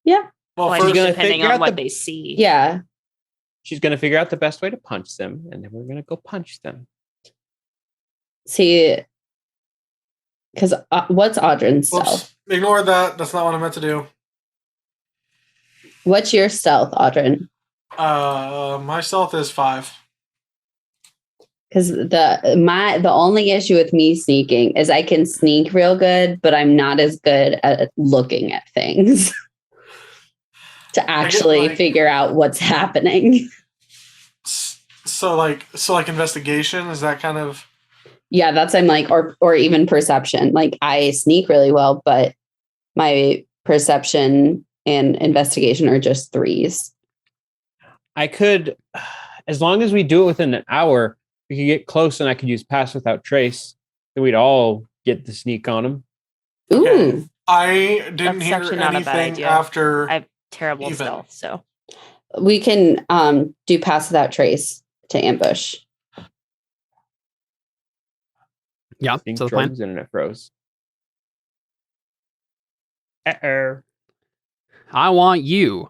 Yeah. Well, first, depending on what they see. Yeah. She's going to figure out the best way to punch them, and then we're going to go punch them. See, because what's Audrey's stealth? Ignore that. That's not what I meant to do. What's your stealth, Audrey? My stealth is 5. Because the only issue with me sneaking is I can sneak real good, but I'm not as good at looking at things to actually figure out what's happening. So like investigation, is that kind of? Yeah, that's I'm like, or even perception. Like I sneak really well, but my perception and investigation are just 3s. I could, as long as we do it within an hour, we could get close and I could use pass without trace. Then we'd all get the sneak on them. Ooh. Okay. I didn't hear anything after. I have terrible stealth, so. We can do pass without trace to ambush. Yeah, so the plan. Internet froze. Uh-oh. I want you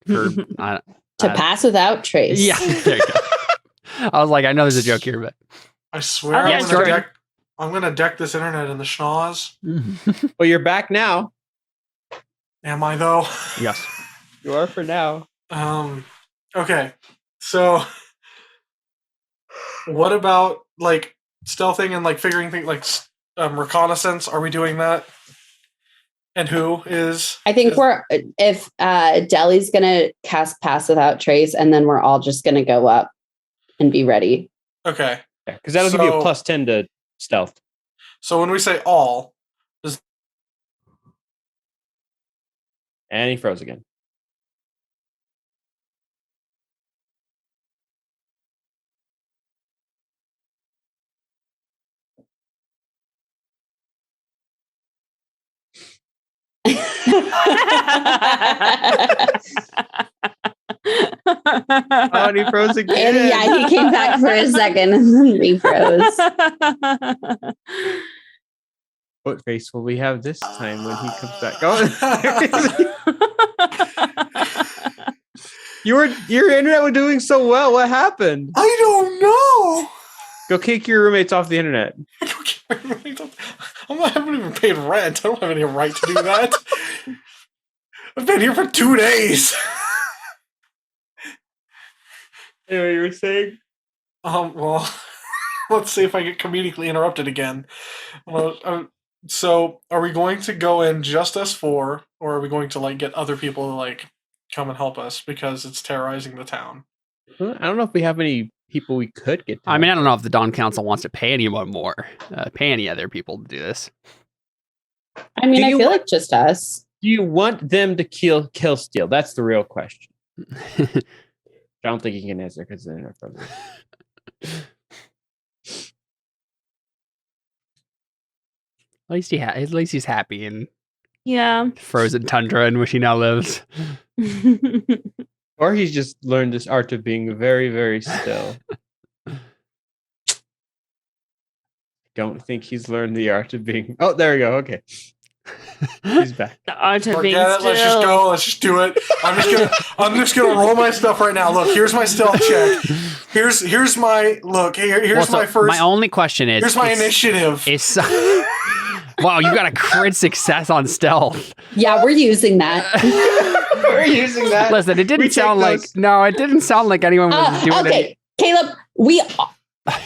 for to pass without trace. Yeah, there you go. I was like, I know there's a joke here, but I swear I'm gonna deck this internet in the schnoz. Well, you're back now. Am I though? Yes, you are for now. Okay, so what about like stealthing and like figuring things like reconnaissance? Are we doing that? And who is? I think if Deli's gonna cast pass without trace, and then we're all just gonna go up and be ready. Okay. Yeah, because that'll give you a +10 to stealth. So when we say all, and he froze again. Oh, and he froze again. And he came back for a second and then refroze. What face will we have this time when he comes back? Your internet was doing so well. What happened? I don't know. Go kick your roommates off the internet. I haven't even paid rent. I don't have any right to do that. I've been here for 2 days. Anyway, you were saying? Well, let's see if I get comedically interrupted again. So, are we going to go in just us 4, or are we going to like get other people to like come and help us because it's terrorizing the town? I don't know if we have any people we could get. I mean, I don't know if the Dawn Council wants to pay anyone more, pay any other people to do this. I mean, I feel like just us. Do you want them to kill Steele? That's the real question. I don't think he can answer because they're not from At least he's happy in frozen tundra in which he now lives. Or he's just learned this art of being very, very still. Don't think he's learned the art of being. Oh, there we go. Okay. He's back. The art of being still. Let's just go. Let's just do it. I'm just gonna roll my stuff right now. Look, here's my stealth check. Here's my look. Here's my first. My only question is. Here's my initiative. Wow, you got a crit success on stealth. Yeah, we're using that. We're using that. Listen, it didn't sound like anyone was doing it. Okay, Caleb,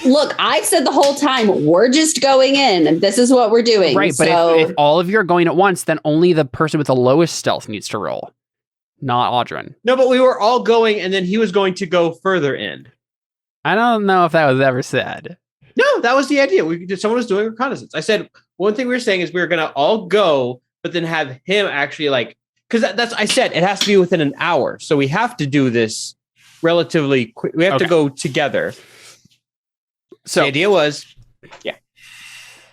Look, I've said the whole time, we're just going in and this is what we're doing. Right, but if all of you are going at once, then only the person with the lowest stealth needs to roll, not Audrin. No, but we were all going, and then he was going to go further in. I don't know if that was ever said. No, that was the idea. Someone was doing reconnaissance. I said one thing we were saying is we were going to all go, but then have him actually because I said it has to be within an hour, so we have to do this relatively quick. We have to go together. So the idea was,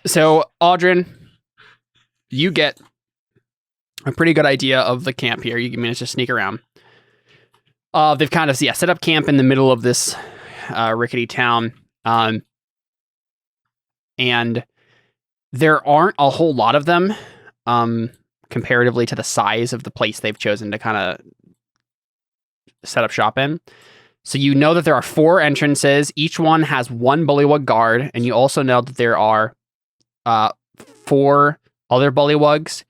So Audrin, you get a pretty good idea of the camp here. You manage to sneak around. They've kind of set up camp in the middle of this rickety town. And there aren't a whole lot of them comparatively to the size of the place they've chosen to kind of set up shop in. So you know that there are 4 entrances. Each one has 1 Bullywug guard. And you also know that there are 4 other Bullywugs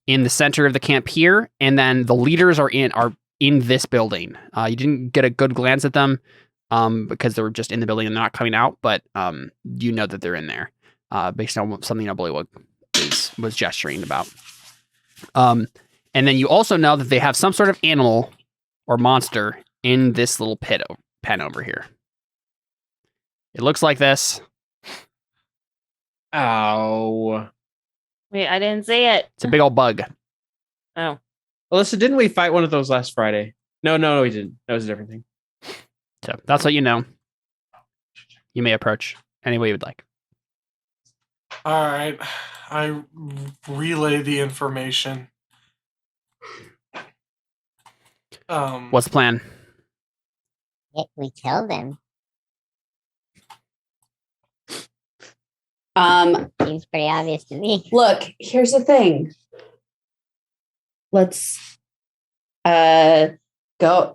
in the center of the camp here. And then the leaders are in this building. You didn't get a good glance at them because they were just in the building and they're not coming out. But you know that they're in there. Based on something Bullywug was gesturing about. And then you also know that they have some sort of animal or monster in this little pen over here. It looks like this. ow. Wait, I didn't say it. It's a big old bug. Oh. Alyssa, didn't we fight one of those last Friday? No, we didn't. That was a different thing. So that's what you know. You may approach any way you would like. All right. I relay the information. What's the plan? We kill them. Seems pretty obvious to me. Look, here's the thing. Let's go.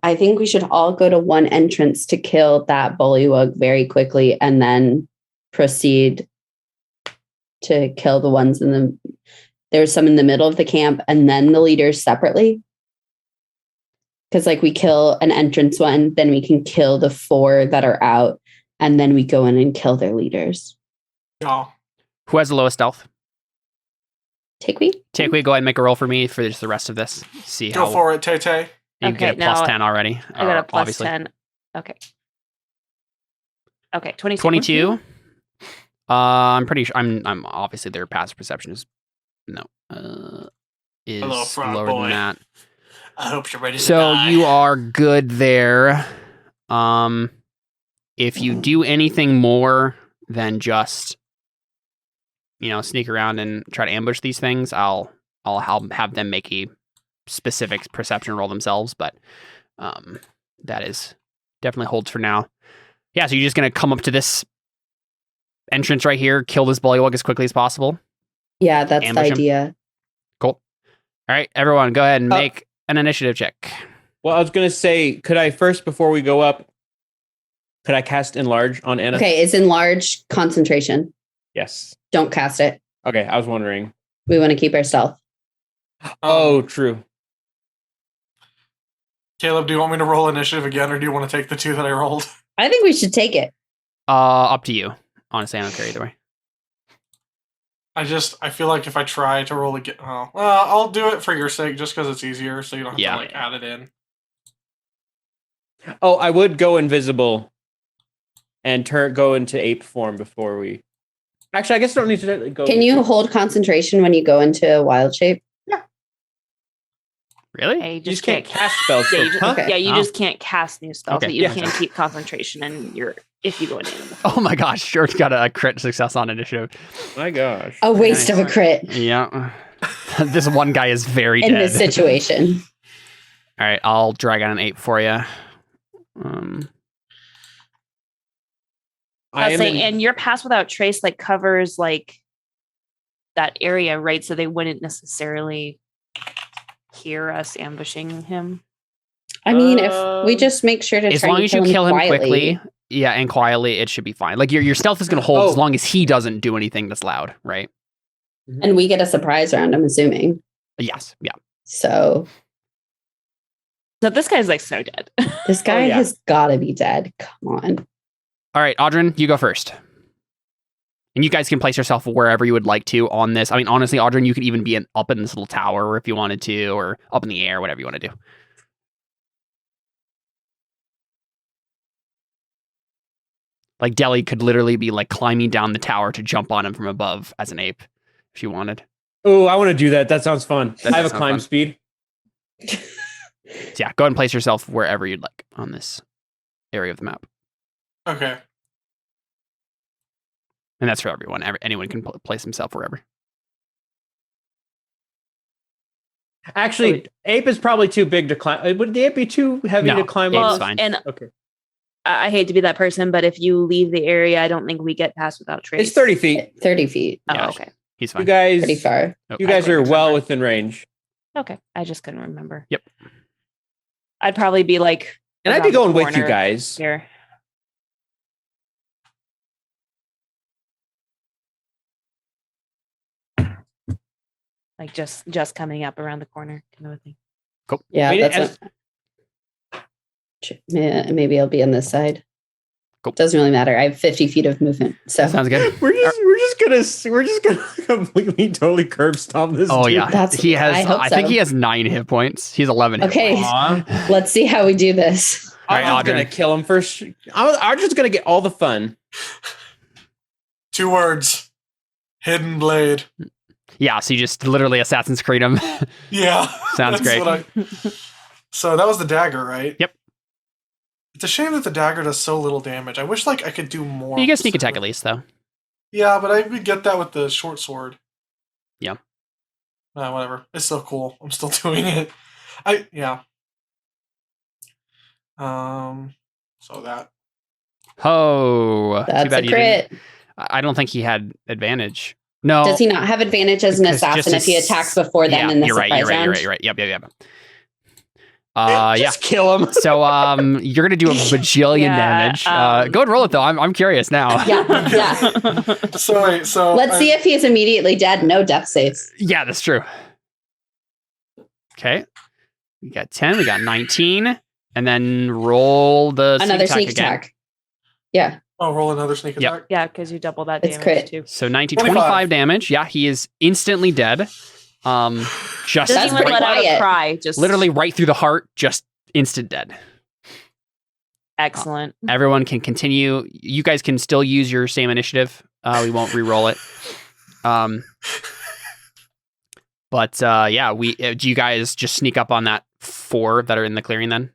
I think we should all go to one entrance to kill that Bullywug very quickly and then proceed to kill the ones there's some in the middle of the camp and then the leaders separately. Because we kill an entrance one, then we can kill the 4 that are out, and then we go in and kill their leaders. Yeah. Who has the lowest stealth? Takewee, go ahead and make a roll for me for just the rest of this. See Go for it, Tay. You get a plus 10 already. I got a plus obviously. 10. Okay. Okay, 22. 22. I'm pretty sure. I'm obviously their passive perception is Hello, lower boy. than that. I hope you're ready to So die. you are good there. If you do anything more than just sneak around and try to ambush these things, I'll have them make a specific perception roll themselves. But that is definitely holds for now. Yeah. So you're just gonna come up to this entrance right here, kill this Bullywug as quickly as possible. Yeah, that's Ambush the him. idea. Cool. All right, everyone, go ahead and make an initiative check. Well, I was going to say, could I first, before we go up, could I cast Enlarge on Anna? Okay, it's enlarge concentration. Yes. Don't cast it. Okay, I was wondering. We want to keep our stealth. Oh, true. Caleb, do you want me to roll initiative again, or do you want to take the 2 that I rolled? I think we should take it. Up to you. Honestly, I don't care either way. I feel like if I try to roll again, I'll do it for your sake, just because it's easier, so you don't have to add it in. Oh, I would go invisible and go into ape form before we. Actually, I guess I don't need to go. Can you hold concentration when you go into wild shape? Yeah. Really? Yeah, You just can't cast spells. Yeah, you just, Okay. just can't cast new spells, Okay, but you yeah. can keep concentration if you go into animal. Oh my gosh, sure, got a crit success on initiative. My gosh. A waste of a crit Yeah. This one guy is very in dead. this situation. All right, I'll drag out an 8 for you. And your pass without trace covers that area, right? So they wouldn't necessarily hear us ambushing him. I mean, if we just make sure to as try long and as you kill him quietly. quickly, and quietly, it should be fine. Your stealth is going to hold as long as he doesn't do anything that's loud, right? And we get a surprise round, I'm assuming. Yes, yeah. So So this guy's so dead. this guy yeah. has got to be dead. Come on. All right, Audrin, you go first. And you guys can place yourself wherever you would like to on this. I mean, honestly, Audrin, you could even be up in this little tower if you wanted to, or up in the air, whatever you want to do. Like, Deli could literally be like climbing down the tower to jump on him from above as an ape if you wanted. Oh, I want to do that. That sounds fun. That I have a does sound climb fun. speed. So yeah, go ahead and place yourself wherever you'd like on this area of the map. Okay. And that's for everyone. Anyone can place himself wherever. Actually, ape is probably too big to climb. Would the ape be too heavy No, to climb ape's up? fine. And Okay. I hate to be that person, but if you leave the area, I don't think we get past without trace. It's 30 feet. 30 feet. Oh, Yeah. okay. He's You fine. guys, Pretty far. Nope. you guys I are couldn't well remember. within range. Okay. I just couldn't remember. Yep. I'd probably be like, And I'd be around the going with you corner guys. here. Like just coming up around the corner kind of a thing. Yeah, I mean, that's yeah, maybe I'll be on this side. Cool. Doesn't really matter. I have 50 feet of movement. So Sounds good. we're just gonna completely totally curb stomp this. Oh dude. yeah, That's- he has. I hope I think so. he has 9 hit points. He's 11. hit Okay. points. Aw. let's see how we do this. All right, I'm Audrin. gonna kill him first. I'm just gonna get all the fun. 2 words. Hidden blade. Yeah, so you just literally Assassin's Creed him. Yeah. Sounds that's great. what So that was the dagger, right? Yep. It's a shame that the dagger does so little damage. I wish like I could do more. You get sneak with attack it. at least, though. Yeah, but I would get that with the short sword. Yeah. Whatever. It's still cool. I'm still doing it. Yeah. So that. Oh, too That's bad a you crit. didn't- I don't think he had advantage. No. Does he not have advantage as an Because just assassin if he as- attacks before then Yeah, in the you're right. surprise You're right. You're round? right. You're right. Yep. Yeah. Just kill him. So you're gonna do a bajillion Yeah, damage. Go ahead and roll it though. I'm curious now. Yeah, yeah. So wait, so Let's see if he's immediately dead. No death saves. Yeah, that's true. Okay. We got 10. We got 19, and then roll the Another sneak again. attack. Yeah. roll another sneak Yep. attack. Yeah, because you double that It's damage crit. too. So 19, 25. 25 damage. Yeah, he is instantly dead. Just That's Doesn't even pretty let out a quiet. cry. Just literally right through the heart, just instant dead. excellent. Everyone can continue. You guys can still use your same initiative. We won't re-roll it. But yeah, do you guys just sneak up on that 4 that are in the clearing then?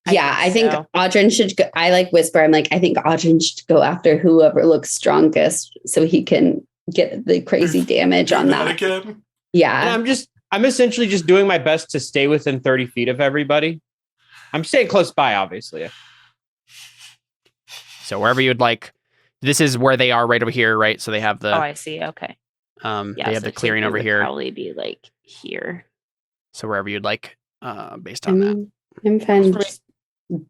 Yeah, I think so. Audrin should go. I like whisper. I'm like, I think Audrin should go after whoever looks strongest so he can get the crazy damage on that. again. And Yeah. I'm essentially just doing my best to stay within 30 feet of everybody. I'm staying close by, obviously. So wherever you'd like. This is where they are right over here, right? So they have the Oh, I see. Okay. Yeah, they have so the clearing Tiffany over would here. Probably be like here. So wherever you'd like, based I on that. mean, I'm fine just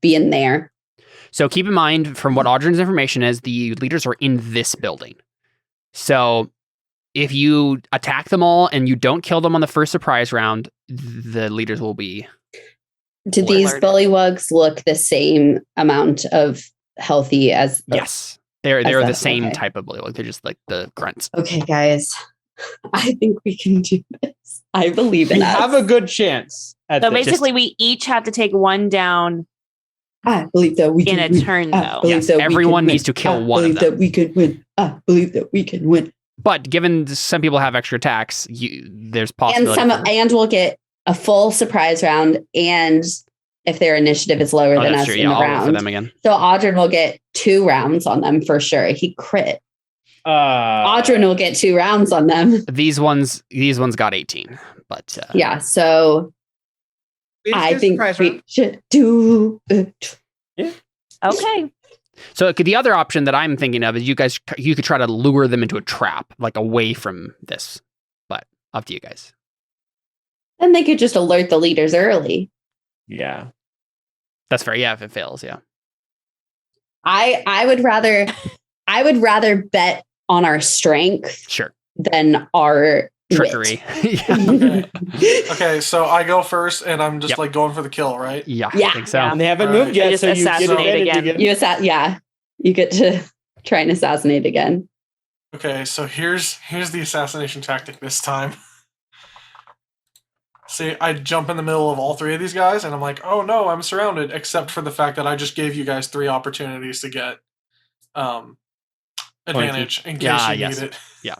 being there. So keep in mind, from what Audrin's information is, the leaders are in this building. So if you attack them all and you don't kill them on the first surprise round, the leaders will be. Do these Alerted. bullywugs look the same amount of healthy as the Yes, they're that- the same okay. type of bullywug. They're just like the grunts. Okay, guys. I think we can do this. I believe in We us. have a good chance at So this. basically, we each have to take one down I believe that we in can a win. turn, I though. believe Yes, that we everyone can needs win. to kill I one of believe them. that we can win. I believe that we can win. But given some people have extra attacks, there's possibility. And we'll get a full surprise round, and if their initiative is lower than that's us true. in Yeah, the I'll roll for round, them again. so Audrin will get 2 rounds on them for sure. He crit. Audrin will get 2 rounds on them. These ones got 18, but Yeah, so I think we should do it. Okay. So the other option that I'm thinking of is you could try to lure them into a trap, like away from this. But up to you guys. Then they could just alert the leaders early. Yeah. That's fair. Yeah, if it fails, yeah. I would rather bet on our strength Sure. than our Trickery. wit. Okay, so I go first, and I'm just Yep. like going for the kill, right? Yeah, Yeah. I think so. Yeah. And they haven't Alright. moved yet, Just so you get assassinate advantage again. again. You yeah. You get to try and assassinate again. Okay, so here's the assassination tactic this time. See, I jump in the middle of all three of these guys, and I'm like, oh no, I'm surrounded, except for the fact that I just gave you guys 3 opportunities to get advantage in case you need it. Yeah.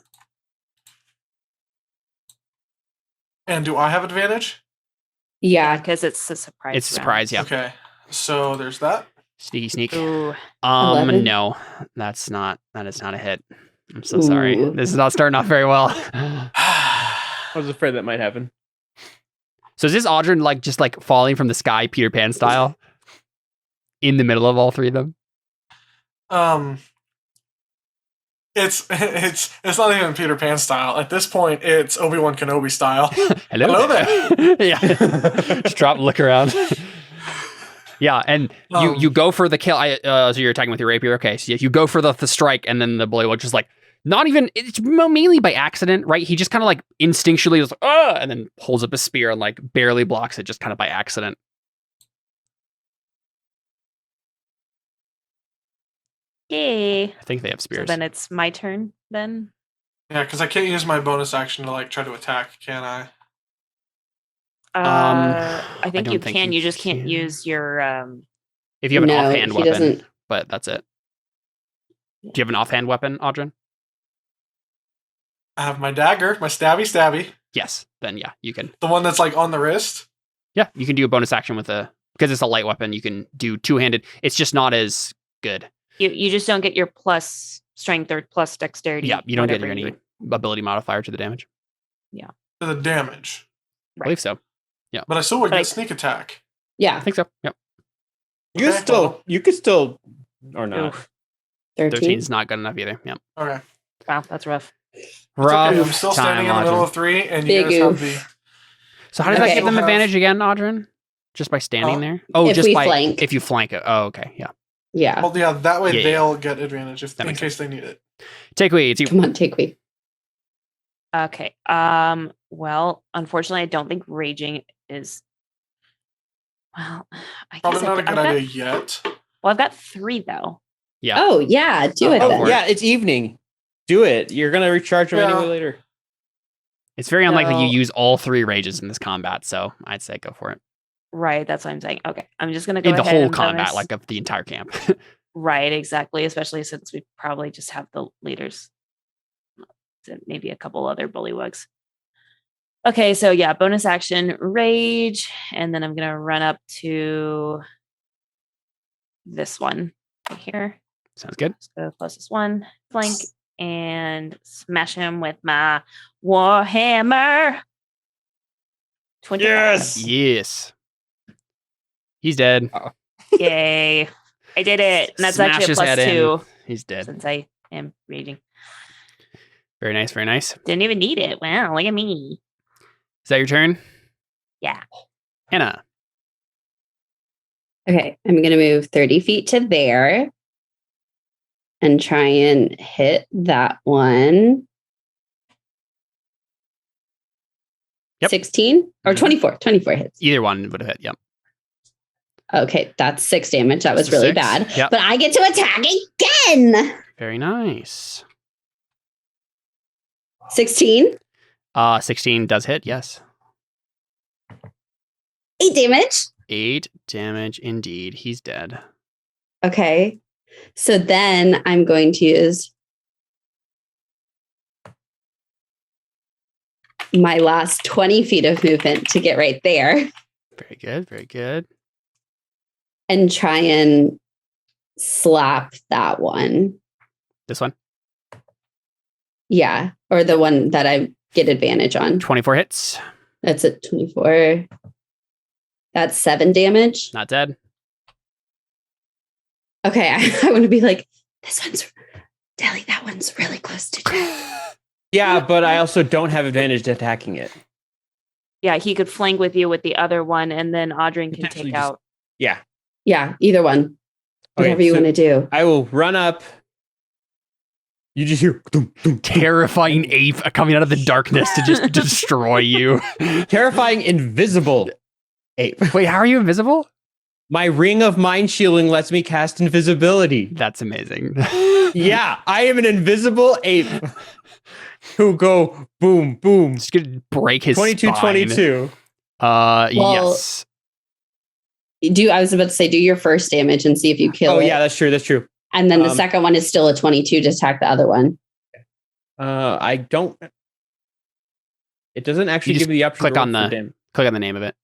And do I have advantage? Yeah. Because it's a surprise. It's a surprise, yeah. Okay, so there's that. Sneaky sneak. Ooh. 11? No, that is not a hit. I'm so sorry. This is not starting off very well. I was afraid that might happen. So is this Audrey like just like falling from the sky, Peter Pan style, in the middle of all 3 of them? It's not even Peter Pan style. At this point, it's Obi-Wan Kenobi style. Hello there. Yeah. Just drop, look around. Yeah, and you go for the kill. So you're attacking with your rapier. Okay, so you go for the strike, and then the Bullywug just like not even. It's mainly by accident, right? He just kind of like instinctually was like, and then holds up a spear and like barely blocks it, just kind of by accident. Yay. I think they have spears. So then it's my turn then. Yeah, because I can't use my bonus action to like try to attack, can I? I think don't you think can. you You just can't can. use your. If you have an No, offhand he weapon, doesn't. but that's it. Do you have an offhand weapon, Audrey? I have my dagger, my stabby. Yes. Then yeah, you can. The one that's like on the wrist. Yeah, you can do a bonus action with because it's a light weapon. You can do 2-handed. It's just not as good. You just don't get your plus strength or plus dexterity. Yeah, you don't get whatever you any would- ability modifier to the damage. To the damage. I believe so. But I still would But get sneak attack. I Yeah. think so. Yep. You could still, or not. Oof. 13. 13's not good enough either. Yep. Okay. Wow, that's rough. It's Rough okay. I'm still standing in the middle Audrey. of 3, and Big you guys have oof. the. So how does Okay. that give them Still have- advantage again, Audryn? Just by standing Uh, there? Oh, if just we by flank. if you flank it. Oh, okay. Yeah. Yeah. Well, yeah, that way Yeah, they'll get advantage That in makes case they need it. Take away. It's you. Come on, take me. Okay. Well, unfortunately, I don't think raging is. Well, I guess Probably not a I've good got- idea yet. Well, I've got 3 though. Yeah. Oh, yeah. Do it Oh, then. Yeah, it's evening. Do it. You're gonna recharge them Yeah. anyway later. It's very unlikely you So- use all 3 rages in this combat, so I'd say go for it. Right. That's what I'm saying. Okay. I'm just gonna go In the ahead whole and combat, bonus- like of the entire camp. Right. Exactly. Especially since we probably just have the leaders. Maybe a couple other bullywugs. Okay. So yeah, bonus action rage, and then I'm gonna run up to this one right here. Sounds good. Let's go closest one, flank, and smash him with my warhammer. 25. Yes. He's dead. Yay! I did it, and that's Smash actually a his head plus in. 2 He's dead. since I am raging. Very nice. Very nice. Didn't even need it. Wow! Look at me. Is that your turn? Yeah. Hannah. Okay. I'm going to move 30 feet to there and try and hit that one. Yep. 16 or Mhm. 24. 24 hits. Either one would have hit. Yep. Okay. That's 6 damage. That was That's a really 6. bad. Yep. But I get to attack again. Very nice. 16. 16 does hit. Yes. 8 damage. 8 damage indeed. He's dead. Okay. So then I'm going to use my last 20 feet of movement to get right there Very good. Very good. and try and slap that one. This one. Yeah. Or the one that I get advantage on. 24 hits. That's at 24. That's 7 damage. Not dead. Okay. I want to be like, this one's, Deli, that one's really close to death. Yeah, but I also don't have advantage to attacking it. Yeah, he could flank with you with the other one, and then Audrey can Potentially take just- out. Yeah. Yeah. Either one. Okay, Whatever you so want to do. I will run up. You just hear Terrifying ape coming out of the darkness to just destroy you. terrifying invisible ape. Wait, how are you invisible? My ring of mind shielding lets me cast invisibility. That's amazing. Yeah, I am an invisible ape who go boom, boom. Just gonna break his 22, spine. 22. Yes. I was about to say, do your first damage and see if you kill Oh, it. yeah, that's true. That's true. And then the second one is still a 22 to attack the other one. I don't. It doesn't actually You give you the option click to roll on for the- damage. Click on the name of it.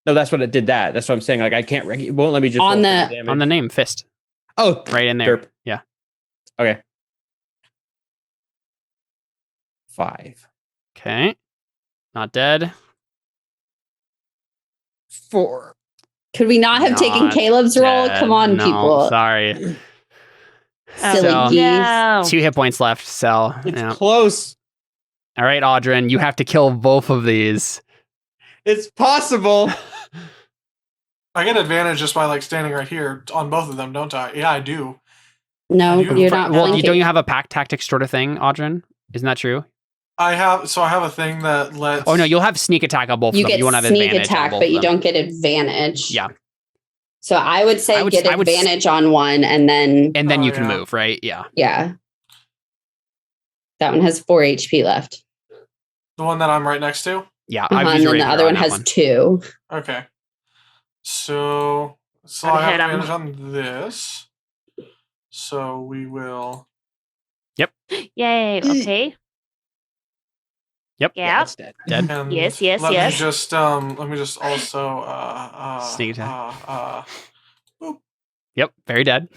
No, that's what it did. That's what I'm saying. Like I can't. It won't let me just On roll for the- damage. On the name, fist. Oh, Right in there. derp. Yeah. Okay. 5. Okay. Not dead. 4. Could we not have taken Not Caleb's roll? dead. Come on, No, people. Sorry. Silly So- geese. No. 2 hit points left. So, It's yeah. close. All right, Audrin, you have to kill both of these. It's possible. I get advantage just by like standing right here on both of them, don't I? Yeah, I do. No, You- you're not Well, blinking. don't you have a pack tactics sort of thing, Audrin? Isn't that true? I have a thing that lets. Oh no, you'll have sneak attack on both You of them. get You won't have sneak advantage on attack, both but of you them. don't get advantage. Yeah. So I would say I would- get I would s- advantage on one and then, And then Oh, you can yeah. move, right? Yeah. yeah. That one has 4 HP left. The one that I'm right next to. Yeah. Uh-huh, I would and use then the rapier other on one that has 2. Okay. So Gotta I have hit 'em. advantage on this. So we will. Yay. Okay. Yep. Yeah. That's dead. Dead. And Yes, yes, let yes. Let me just also Sneak attack. Boop. Yep. Very dead.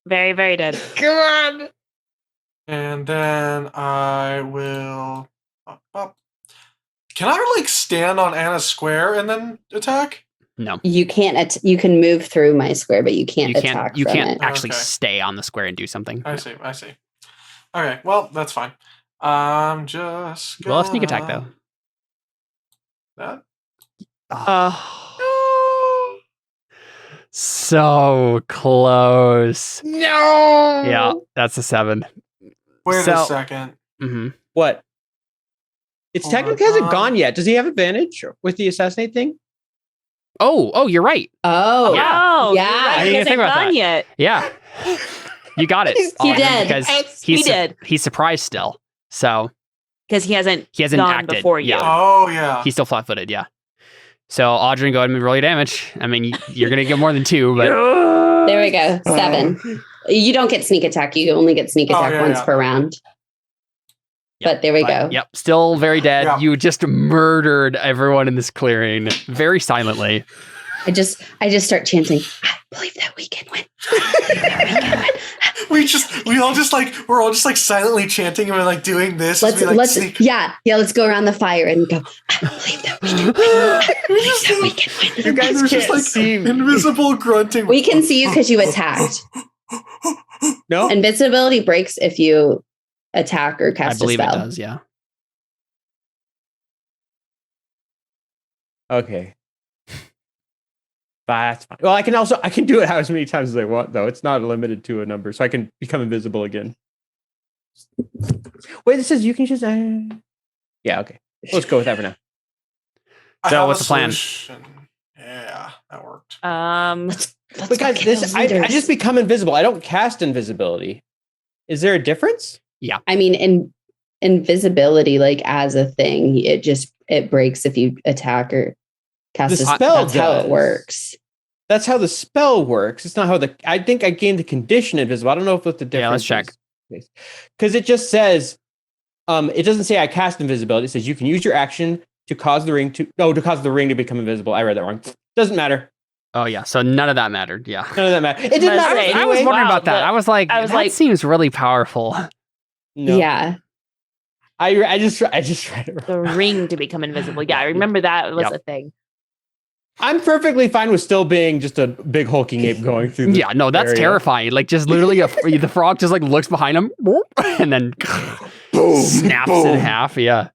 Very, very dead. Come on. And then I will up. Can I like stand on Anna's square and then attack? No. You can't. You can move through my square, but you can't You attack can't. You from can't it. actually Okay. stay on the square and do something. I see. Okay, well that's fine. I'm just. We'll have sneak attack gonna- though. That. So close. No. Yeah, that's a 7. Wait So- a second. Mm-hmm. What? It's Hold on, technically hasn't gone yet. Does he have advantage with the assassinate thing? Oh, you're right. Oh, Oh, yeah. you're right. I didn't He even think hasn't about gone that. yet. Yeah. You got it. He Audrin, did. Because He he's did. He's surprised still. So Because he hasn't gone acted before you. Yeah. Oh yeah. He's still flat-footed, yeah. So Audrin, go ahead and roll your damage. I mean, you're gonna get more than 2, but There we go. 7. You don't get sneak attack. You only get sneak Oh, attack yeah, once yeah. per round. Yep, But there we but, go. Yep, still very dead. Yeah. You just murdered everyone in this clearing very silently. I just start chanting, I believe that we can win. we're all just like silently chanting and we're like doing this. as we, like, sneak. Let's go around the fire and go, I believe that we can win. I believe that we can win. You guys There's can't just like see me. invisible grunting. We can see you because you attacked. No. Invisibility breaks if you attack or I cast a believe it spell. does, yeah. Okay. That's fine. Well, I can do it as many times as I want, though. It's not limited to a number, so I can become invisible again. Wait, it says you can just. Yeah, okay. Let's go with that for now. I So have what's a the plan? solution. Yeah, that worked. Let's But go guys, get this those I leaders. just become invisible. I don't cast invisibility. Is there a difference? I mean, in invisibility, like as a thing, it breaks if you attack or cast The a spell. spell That's how does. it works. That's how the spell works. It's not how I think I gained the condition invisible. I don't know if what the difference. Yeah, let's check. Because it just says, it doesn't say I cast invisibility. It says you can use your action to cause the ring to become invisible. I read that wrong. Doesn't matter. Oh yeah, so none of that mattered, yeah. None of that matter. It didn't Must matter. say, I was anyway. wondering Wow, about that. look, I was like, that that seems really powerful. No. Yeah. I just read it wrong. the ring to become invisible. Yeah, I remember that was Yep. a thing. I'm perfectly fine with still being just a big hulking ape going through. Yeah, no, that's area. terrifying. Like just literally the frog just like looks behind him and then Boom, snaps boom. in half. Yeah.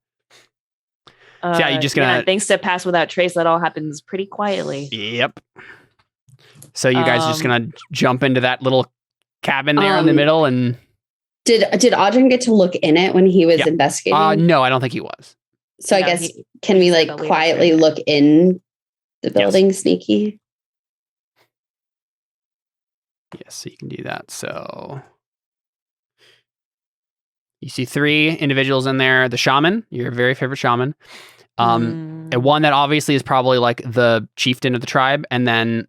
Yeah, you're just gonna- thanks to Pass Without Trace, that all happens pretty quietly. Yep. So you guys are just gonna jump into that little cabin there in the Um, middle and Did Audrin get to look in it when he was Yeah. investigating? no, I don't think he was. So I No, guess he- can we he's like like a later quietly friend. look in the building sneaky. Yes, so you can do that. So you see 3 individuals in there. The shaman, your very favorite shaman. And one that obviously is probably like the chieftain of the tribe, and then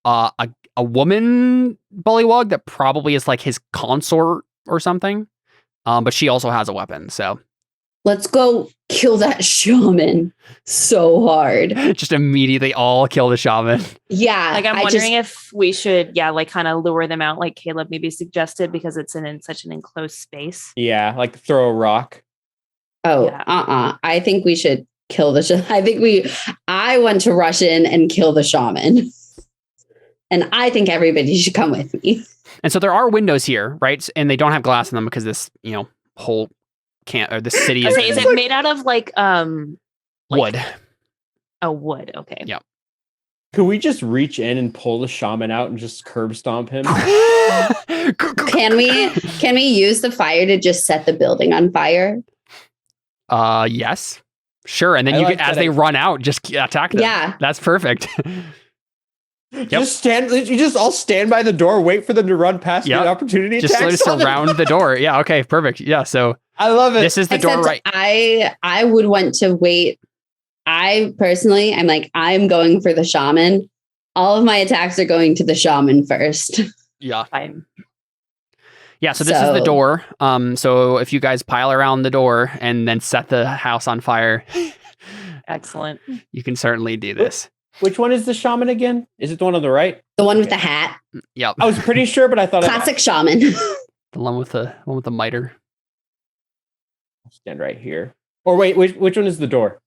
a woman bullywug that probably is like his consort or something. But she also has a weapon, so Let's go kill that shaman so hard. just immediately all kill the shaman. Yeah. Like, I'm wondering if we should, like kind of lure them out, like Caleb maybe suggested, because it's in such an enclosed space. Yeah, like throw a rock. Oh, Yeah. I think we should kill the shaman. I want to rush in and kill the shaman. And I think everybody should come with me. And so there are windows here, right? And they don't have glass in them because this, whole this city is Is it made out of like wood. Oh, wood. Okay. Yeah. Could we just reach in and pull the shaman out and just curb stomp him? Can we use the fire to just set the building on fire? Yes. Sure. And then as they run out, just attack them. Yeah. That's perfect. Just you just all stand by the door, wait for them to run past the opportunity just attack. Just surround the door. Yeah, okay, perfect. Yeah, so I love it. This is the door, right? I would want to wait. I personally, I'm going for the shaman. All of my attacks are going to the shaman first. Yeah. Fine. Yeah, so this is the door. So if you guys pile around the door and then set the house on fire, excellent. You can certainly do this. Which one is the shaman again? Is it the one on the right? The one with the hat. Yep. I was pretty sure, but I thought classic shaman. The one with the miter. I'll stand right here. Or wait, which one is the door?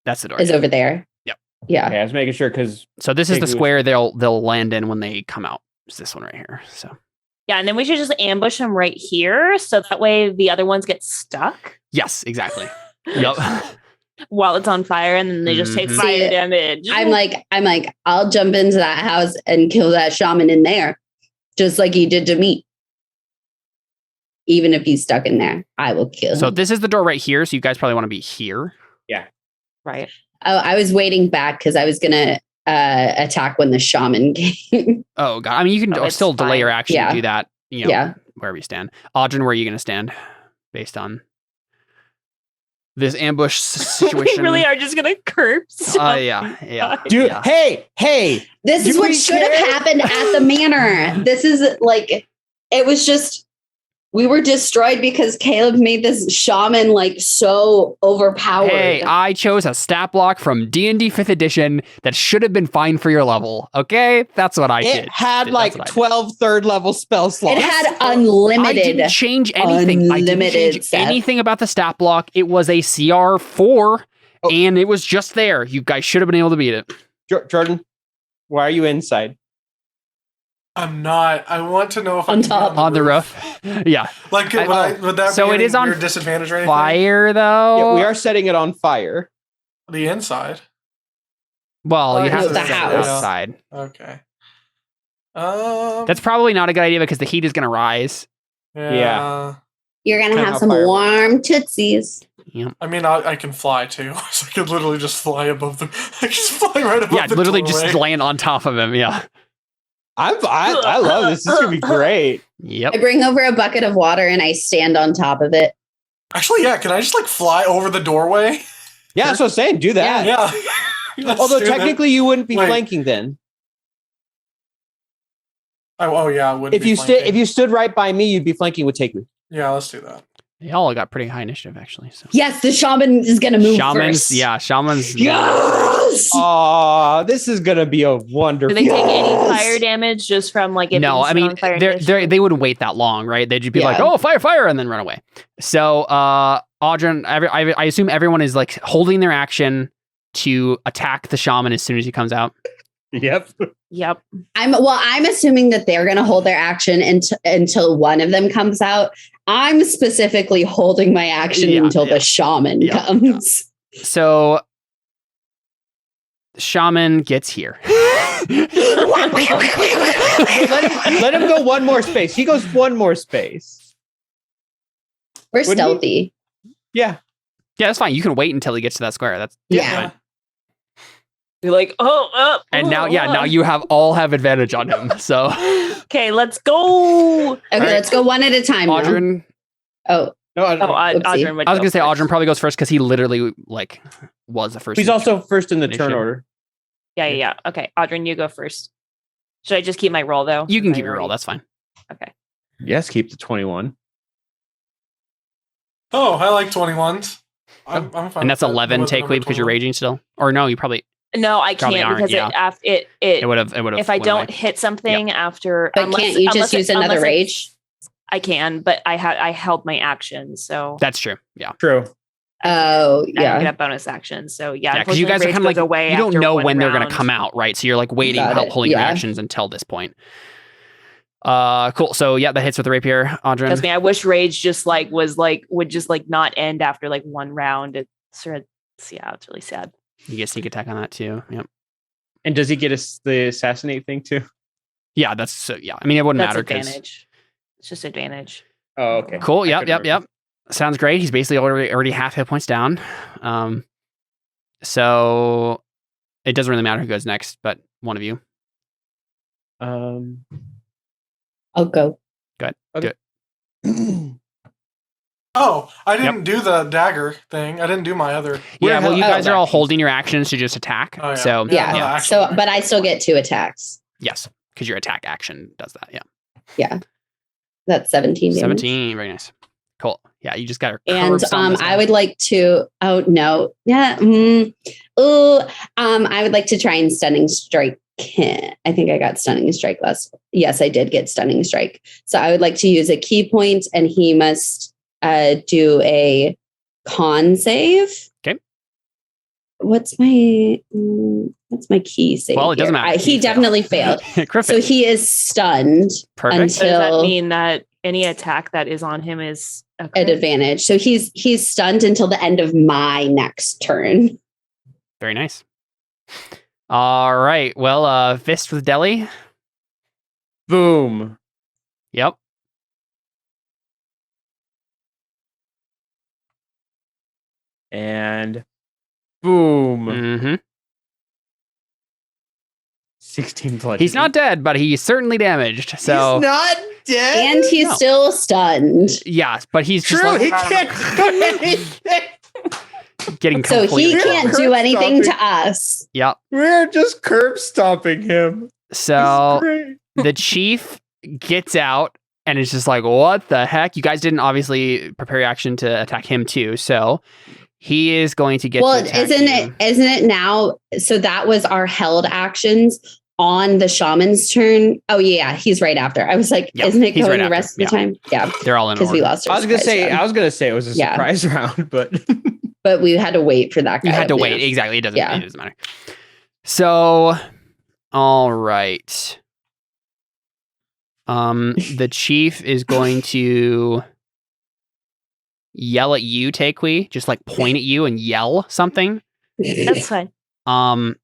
That's the door. Is over there. Yep. Yeah. Okay, I was making sure because so this is the square they'll land in when they come out. It's this one right here. So yeah, and then we should just ambush them right here, so that way the other ones get stuck. Yes, exactly. Yep. While it's on fire, and then they just take fire damage. I'm like, I'll jump into that house and kill that shaman in there, just like he did to me. Even if he's stuck in there, I will kill him. So this is the door right here. So you guys probably want to be here. Yeah. Right. Oh, I was waiting back because I was gonna attack when the shaman came. Oh god. I mean, you can still delay your action to do that. Wherever you stand. Audrey, where are you going to stand based on this ambush situation? We really are just gonna curb. Yeah. Dude, hey! This is what should have happened at the manor. This is it was just we were destroyed because Caleb made this shaman so overpowered. Hey, I chose a stat block from D&D 5th edition that should have been fine for your level. Okay, that's what I did. It had 12 third level spell slots. It had unlimited. I didn't change anything. I didn't change anything about the stat block. It was a CR4, and it was just there. You guys should have been able to beat it. Jordan, why are you inside? I'm not. I want to know if on top on the roof. Yeah. Would that so be it is on your disadvantage or anything? Fire though. Yeah, we are setting it on fire. The inside. Well, you have to the set it house. outside. Okay. That's probably not a good idea because the heat is going to rise. Yeah. You're gonna have some warm tootsies. Yeah. I mean, I can fly too, so I could literally just fly above them. I just fly right above. Yeah, the literally doorway. just land on top of him. Yeah. I love this. This is gonna be great. Yep. I bring over a bucket of water and I stand on top of it. Actually, yeah. Can I just fly over the doorway? Yeah, that's what I'm saying. Do that. Yeah. Although technically you wouldn't be flanking then. Oh yeah, I wouldn't. If you stood right by me, you'd be flanking with Take Me. Yeah, let's do that. They all got pretty high initiative actually. So. Yes, the shaman is gonna move first. Yeah, shamans. Yes. Oh, this is gonna be a wonderful. Do they take any fire damage just from it No, I mean they wouldn't wait that long, right? They'd just be like, "Oh, fire," and then run away. So, Audrey, I assume everyone is holding their action to attack the shaman as soon as he comes out. Yep. I'm assuming that they're gonna hold their action until one of them comes out. I'm specifically holding my action until the shaman comes. Yeah. So the shaman gets here. let him go one more space. He goes one more space. We're stealthy. Yeah. Yeah, that's fine. You can wait until he gets to that square. That's yeah. You're like, And now you all have advantage on him. So okay, let's go. Okay, let's go one at a time. Audrin. Oh. No, Audrin would I was gonna say first. Audrin probably goes first because he literally was the first. he's also first in the They turn should. order. Yeah. Okay, Audrin, you go first. Should I just keep my roll though? You can Since I keep your roll. already- That's fine. Okay. Yes, keep the 21. Oh, I like 21s. I'm fine. And that's with that. 11 With the take number lead because you're 21. raging still. Or no, you probably No, I Probably can't aren't, because yeah. it would have. if I don't hit something after, But can't you just use another rage? I can, but I held my action, so That's true. Yeah. True. Oh, I didn't yeah. get a bonus action. So yeah, Yeah, because you guys are unfortunately, kind of rage like goes away you don't after know one when they're going round. to come out, right? So you're like waiting, Got it, holding your yeah. actions until this point. Cool. So yeah, that hits with the rapier, Audrin. Trust me, I wish rage would just not end after like one round. It's it's really sad. You get sneak attack on that too. Yep. And does he get the assassinate thing too? Yeah, that's so. Yeah, I mean it wouldn't That's matter because advantage. It's just advantage. Oh, okay. cool. I Yep. couldn't Yep. remember. Sounds great. He's basically already half hit points down. So it doesn't really matter who goes next, but one of you. I'll go. Good. Okay. Do it. Oh, I didn't do the dagger thing. I didn't do my other. Yeah. Well, you guys are all actions. holding your actions to just attack. Oh, yeah. So Yeah. Yeah. actually, So, but I still get 2 attacks. yes, because your attack action does that. Yeah. Yeah. That's 17 damage. 17. Very nice. Cool. Yeah, you just got her. And I would like to. Oh no. Yeah. I would like to try and stunning strike. I think I got stunning strike last. Yes, I did get stunning strike. So I would like to use a key point, and he must do a con save. Okay. What's my key save? Well, it doesn't here? matter. He You fail. definitely failed. Crit So fail. he is stunned Perfect. So does that until mean that any attack that is on him is a at crit? advantage. So he's stunned until the end of my next turn. Very nice. All right. Well, fist with Deli. Boom. Yep. And boom. Mm-hmm. 16 blood. He's not dead, but he's certainly damaged. So He's not dead. And he's No. still stunned. yeah, but he's just True. like He can't do anything. getting So he completely can't covered. do Curb anything to stomping. us. Yep. We're just curb stomping him. So It's great. the chief gets out and it's just like, what the heck? You guys didn't obviously prepare your action to attack him too. So he is going to get Well, to attack isn't you. it now? So that was our held actions on the shaman's turn. Oh yeah, he's right after. I was like, Yeah, isn't it he's going right the rest after. of the time? Yeah, They're all in because order. we lost. I was gonna say it was a Yeah. surprise round, but but we had to wait for that guy. You had to up wait. there. Exactly. It doesn't Yeah. matter. So, all right. The chief is going to yell at you, Takui, just like point at you and yell something. That's fine. Your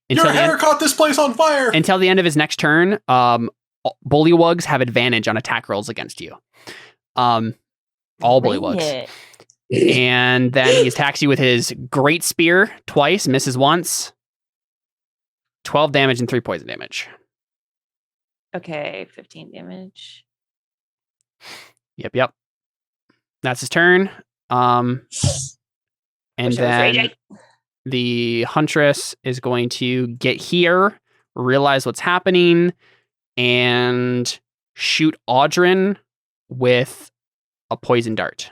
Until the, hair end, caught this place on fire. until the end of his next turn, bullywugs have advantage on attack rolls against you. All bullywugs. And then he attacks you with his great spear twice, misses once. 12 damage and 3 poison damage. Okay, 15 damage. Yep. That's his turn. And Wish I was then raging. the huntress is going to get here, realize what's happening, and shoot Audrin with a poison dart.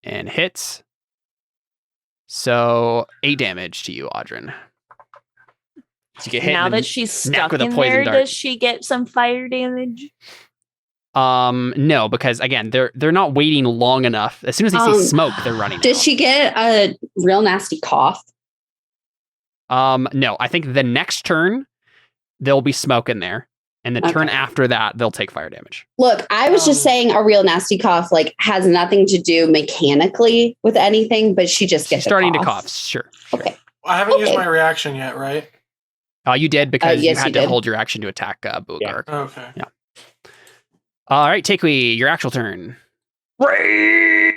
And hits. So 8 damage to you, Audrin. So you get hit Now in the that she's neck stuck with a in poison there, dart. does she get some fire damage? No, because again, they're not waiting long enough. As soon as they see smoke, they're running. Does out. she get a real nasty cough? No, I think the next turn there'll be smoke in there, and the turn Okay. after that they'll take fire damage. Look, I was just saying a real nasty cough like has nothing to do mechanically with anything, but she just She's gets starting a to cough. cough. Sure. Okay. I haven't used Okay. my reaction yet, right? You did because yes, you had you to did. hold your action to attack Bulgark. Okay. All right, Takui, your actual turn. Rage!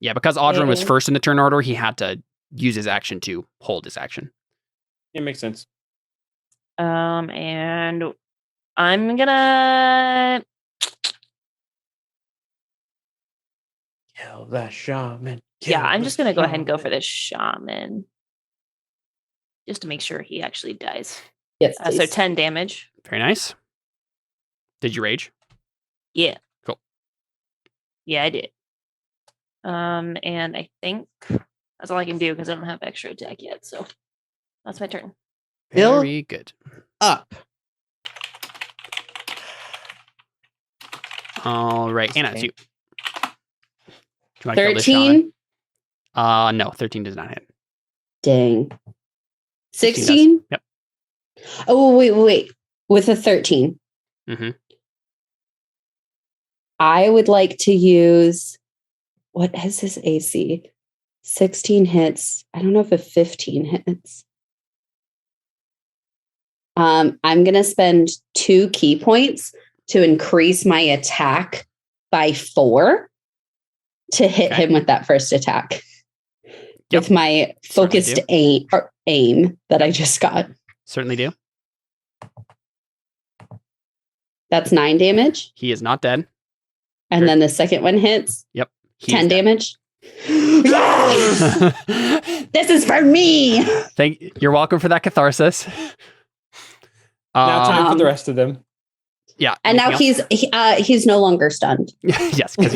Yeah, because Audron was Okay. first in the turn order, he had to use his action to hold his action. It makes sense. And I'm gonna Kill the shaman. yeah, I'm just gonna go ahead and go for this shaman. Just to make sure he actually dies. Yes, So please. 10 damage. Very nice. Did you rage? Yeah. Cool. Yeah, I did. And I think that's all I can do because I don't have extra attack yet. So that's my turn. Bill? Very good. Up. All right, Anna, it's you. Do you wanna kill this shaman? 13. No, 13 does not hit. Dang. 16 does. 16? Yep. Oh, wait. With a 13. Mm-hmm. I would like to use, what is his AC? 16 hits. I don't know if a 15 hits. I'm going to spend 2 key points to increase my attack by 4 to hit Okay. him with that first attack. Yep. With my Certainly focused aim that I just got. Certainly do. That's 9 damage. He is not dead. And then the second one hits. He 10 is dead. damage. Yes! This is for me. You're welcome for that catharsis. Now time for the Um, rest of them. Yeah. And now anything he's no longer stunned. else? Yes, because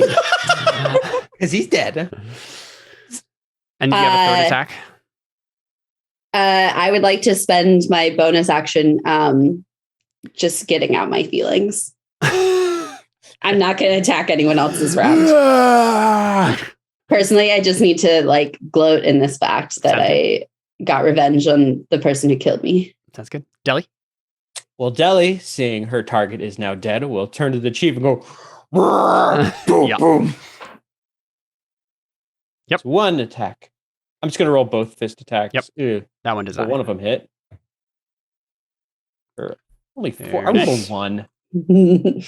Because he's dead. And do you have a third attack? I would like to spend my bonus action just getting out my feelings. I'm not going to attack anyone else's round. Personally, I just need to like gloat in this fact that Sounds I got revenge on the person who killed me. Sounds good. Deli? Well, Deli, seeing her target is now dead, will turn to the chief and go, boom, Yeah. boom. Yep. It's 1 attack. I'm just going to roll both fist attacks. Yep. Ew. That one does So not. one of them hit. Only 4. Very I'm going to nice. roll 1.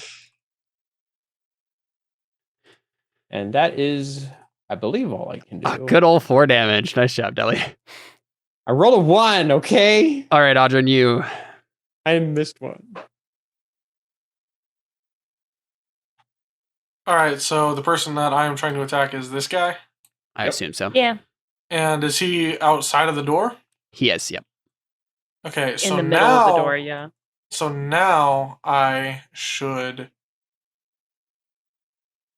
And that is, I believe, all I can do. Good old 4 damage. Nice job, Deli. I rolled a 1, okay? All right, Audron, you. I missed one. All right, so the person that I am trying to attack is this guy. I assume so. Yeah. And is he outside of the door? He is, yep. Okay, In so the middle now, of the door, yeah. So now I should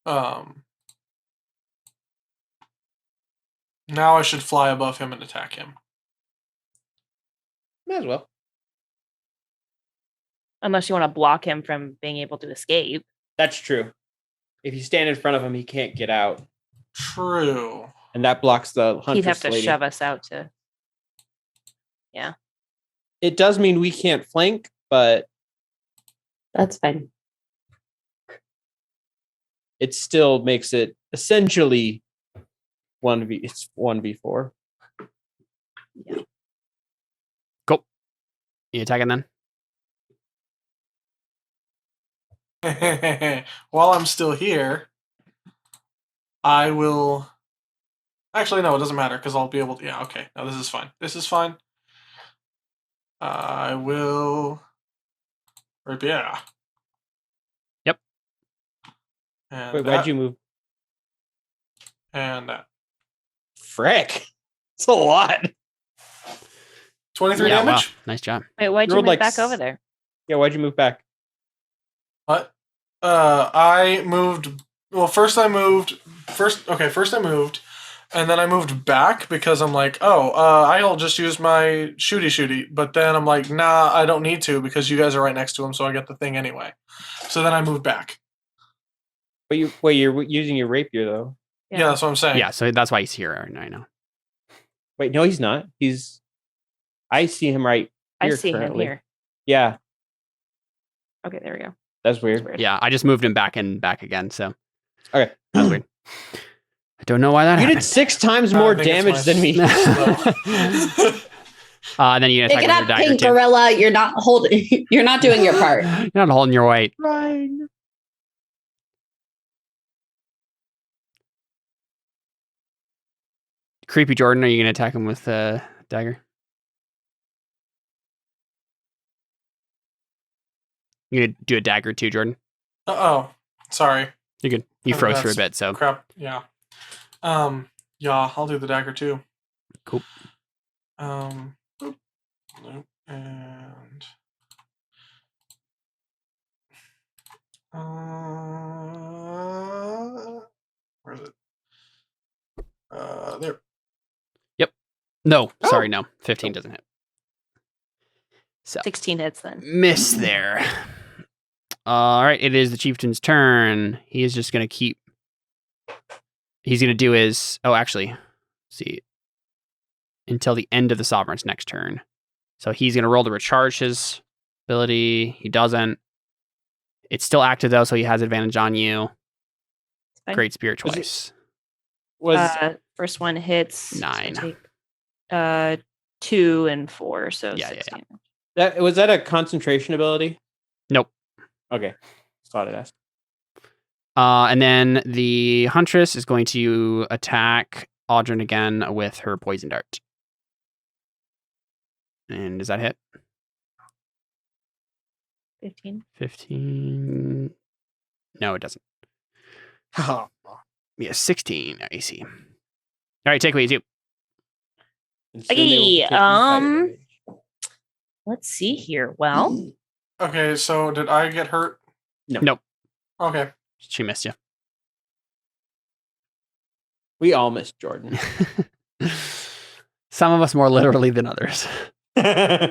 now I should fly above him and attack him. May as well. Unless you want to block him from being able to escape. That's true. If you stand in front of him, he can't get out. True. And that blocks the huntress He'd have to lady. shove us out to. Yeah. It does mean we can't flank, but That's fine. it still makes it essentially 1v4. Cool. You attacking then? While I'm still here, I will. Actually, no, it doesn't matter because I'll be able to. Yeah, okay. No, this is fine. This is fine. I will. Yeah. Yep. And Wait, that, why'd you move? and that. Frick. It's a lot. 23 Yeah, wow. damage. Nice job. Wait, why'd you rolled move like back over there? Yeah, why'd you move back? What? I moved. Well, first I moved, and then I moved back because I'm like, I'll just use my shooty. But then I'm like, nah, I don't need to because you guys are right next to him, so I get the thing anyway. So then I moved back. But you're using your rapier though. Yeah, that's what I'm saying. Yeah, so that's why he's here right now. Wait, no, he's not. I see him right I here see currently. him here. Yeah, Okay, there we go. that's weird. That's weird. Yeah, I just moved him back and back again, so. Okay. That's weird. I don't know why that You happened. did 6 times I more think it's damage my than me. Then you Pick attack with it your up, dagger Pink too. Gorilla. You're not holding. You're not doing your part. You're not holding your weight. Right. Creepy Jordan, are you going to attack him with dagger? You going to do a dagger too, Jordan? Sorry. You're good. You Oh, froze for a that's bit, so. Crap. Yeah. Yeah, I'll do the dagger too. Cool. Boop. Nope. And where is it? There. No, sorry, no. 15 doesn't hit. 16 hits then. Miss there. All right, it is the chieftain's turn. He is just going to keep. He's going to do his. Oh, actually, let's see. Until the end of the sovereign's next turn. So he's going to roll to recharge his ability. He doesn't. It's still active though, so he has advantage on you. Fine. Great Spirit twice. First one hits 9. So take, 2 and 4, so Yeah, 6 yeah. damage. Was that a concentration ability? Nope. Okay. Thought it asked. And then the Huntress is going to attack Audryn again with her poison dart. And does that hit? 15. 15. No, it doesn't. Yeah, 16 AC. All right, take away 2. Okay, let's see here. Well, Okay, so did I get hurt? Nope. Okay. She missed you. We all missed Jordan. Some of us more literally than others. I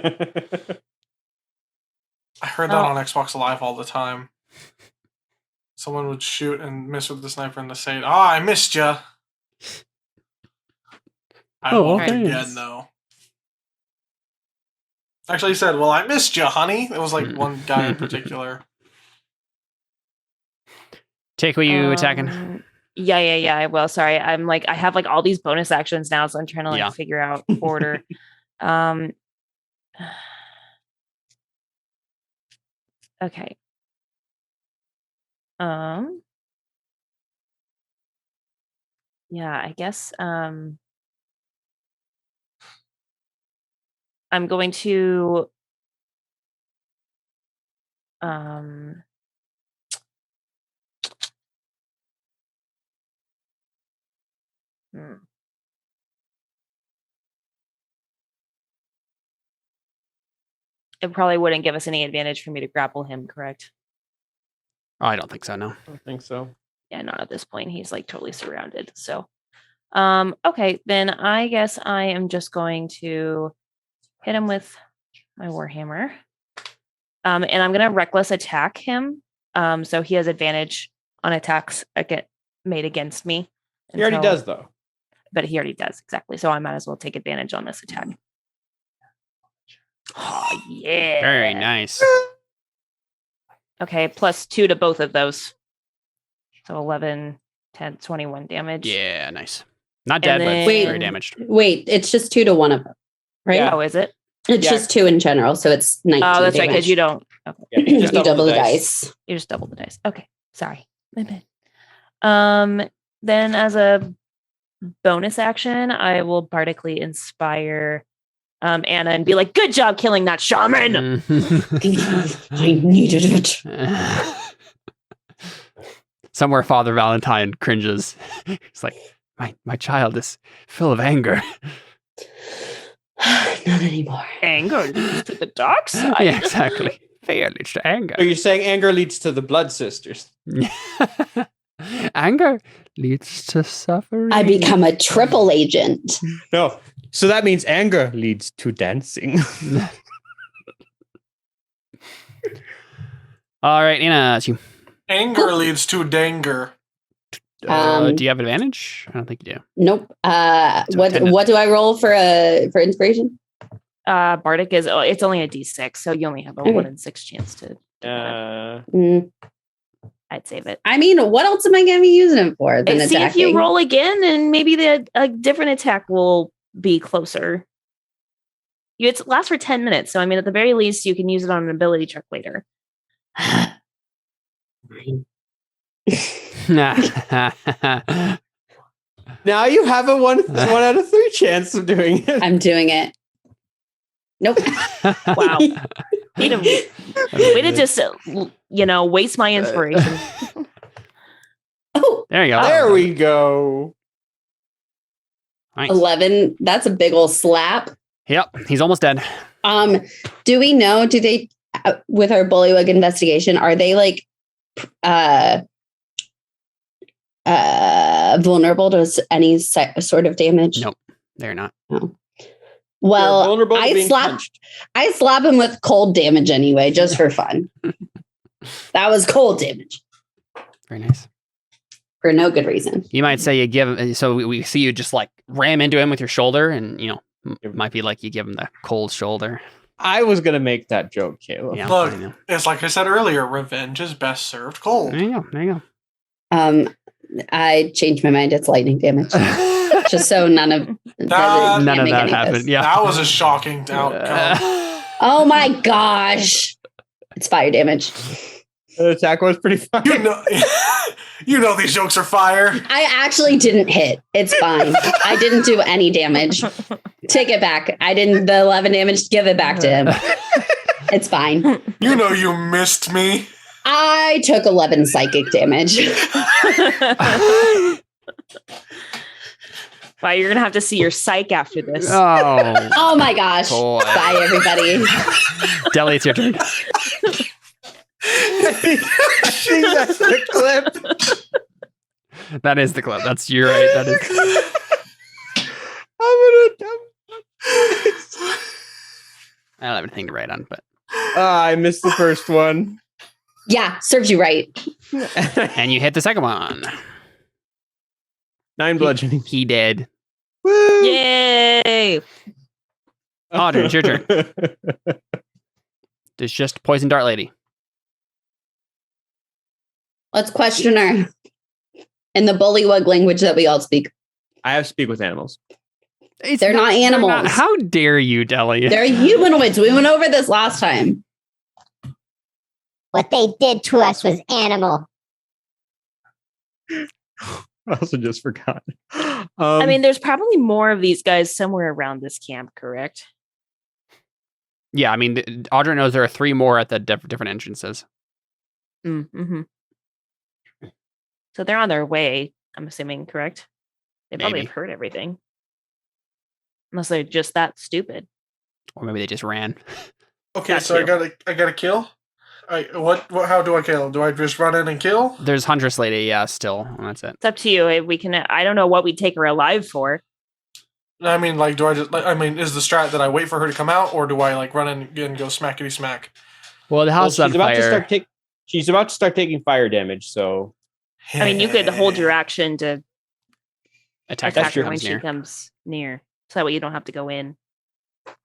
heard that on Xbox Live all the time. Someone would shoot and miss with the sniper and they say, I missed ya. I won't okay. again, though. Actually, he said, well, I missed ya, honey. It was like one guy in particular. Take what you attacking. Yeah. I will. Sorry. I'm like, I have like all these bonus actions now, so I'm trying to like figure out order. Okay. Yeah, I guess I'm going to it probably wouldn't give us any advantage for me to grapple him, correct? Oh, I don't think so, no. I don't think so. Yeah, not at this point. He's like totally surrounded. So okay, then I guess I am just going to hit him with my Warhammer. And I'm gonna reckless attack him. So he has advantage on attacks made against me. He already does though. But he already does, exactly. So I might as well take advantage on this attack. Oh, yeah. Very nice. Okay, +2 to both of those. So 11, 10, 21 damage. Yeah, nice. Not dead, but very damaged. Wait, it's just 2 to one of them, right? Yeah. Oh, is it? It's just 2 in general, so it's 19. Oh, that's right, because you don't. Okay. Yeah, You double the dice. You just double the dice. Okay, sorry. My bad. Then as a bonus action, I will bardically inspire Anna and be like, "Good job killing that shaman." I needed it. Somewhere Father Valentine cringes. It's like, my child is full of anger. Not anymore. Anger leads to the dark side. Yeah, exactly. Fear leads to anger. So you're saying anger leads to the Blood Sisters? Anger leads to suffering. I become a triple agent. No. So that means anger leads to dancing. All right, Anna, it's you. Anger leads to danger. Do you have advantage? I don't think you do. Nope. What do I roll for inspiration? Bardic is it's only a D6, so you only have a 1 in 6 chance to. I'd save it. I mean, what else am I going to be using it for than See attacking? if you roll again, and maybe a different attack will be closer. It lasts for 10 minutes, so I mean, at the very least, you can use it on an ability check later. Now you have a one out of 3 chance of doing it. I'm doing it. Nope. Wow. Way to just, waste my inspiration. Oh, There you go. There we go. Nice. 11. That's a big old slap. Yep, he's almost dead. Do we know, do they, with our Bullywug investigation, are they like vulnerable to any sort of damage? Nope, they're not. No. Well, vulnerable to I being slap him with cold damage anyway, just for fun. That was cold damage. Very nice. For no good reason. You might say you give him, so we see you just like ram into him with your shoulder, and it might be like you give him the cold shoulder. I was going to make that joke, Caleb. Yeah, Look, I know. it's like I said earlier, revenge is best served cold. There you go. I changed my mind. It's lightning damage. Just so none of None of that happened. Yeah, That was a shocking outcome. Oh my gosh. It's fire damage. The attack was pretty fun. You know these jokes are fire. I actually didn't hit. It's fine. I didn't do any damage. Take it back. I didn't, the 11 damage, give it back to him. It's fine. You know you missed me. I took 11 psychic damage. Wow, you're gonna have to see your psych after this. Oh my gosh. Boy. Bye, everybody. Deli, it's your turn. I think that's the clip. That is the clip. You're right. That is. I don't have anything to write on, but. I missed the first one. Yeah, serves you right. And you hit the second one. 9 bludgeoning. He did. Woo! Yay! Audrey, it's your turn. There's just poison dart lady. Let's question her in the Bullywug language that we all speak. I have speak with animals. They're not animals. How dare you, Deli? They're humanoids. We went over this last time. What they did to us was animal. I also just forgot. I mean, there's probably more of these guys somewhere around this camp, correct? Yeah, I mean, Audrey knows there are 3 more at the different entrances. Mm-hmm. So they're on their way, I'm assuming, correct? They probably Maybe. have heard everything. Unless they're just that stupid. Or maybe they just ran. Okay, Got so you. I got to kill. What? How do I kill? Do I just run in and kill? There's Huntress Lady, yeah, still. And that's it. It's up to you. If we can, I don't know what we'd take her alive for. I mean, like, do I just? I mean, is the strat that I wait for her to come out, or do I like run in and go smackety smack? Well, the house is on fire. She's about to start taking fire damage, so I mean, you could hold your action to Attack attack her when when she comes near. So that way you don't have to go in.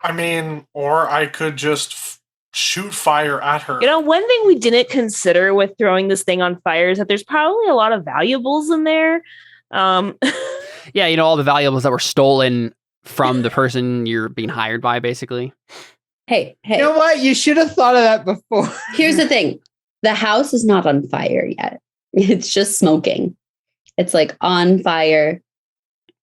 I mean, or I could just shoot fire at her. You know, one thing we didn't consider with throwing this thing on fire is that there's probably a lot of valuables in there. Yeah, all the valuables that were stolen from the person you're being hired by, basically. Hey. you know what? You should have thought of that before. Here's the thing. The house is not on fire yet. It's just smoking. It's like on fire.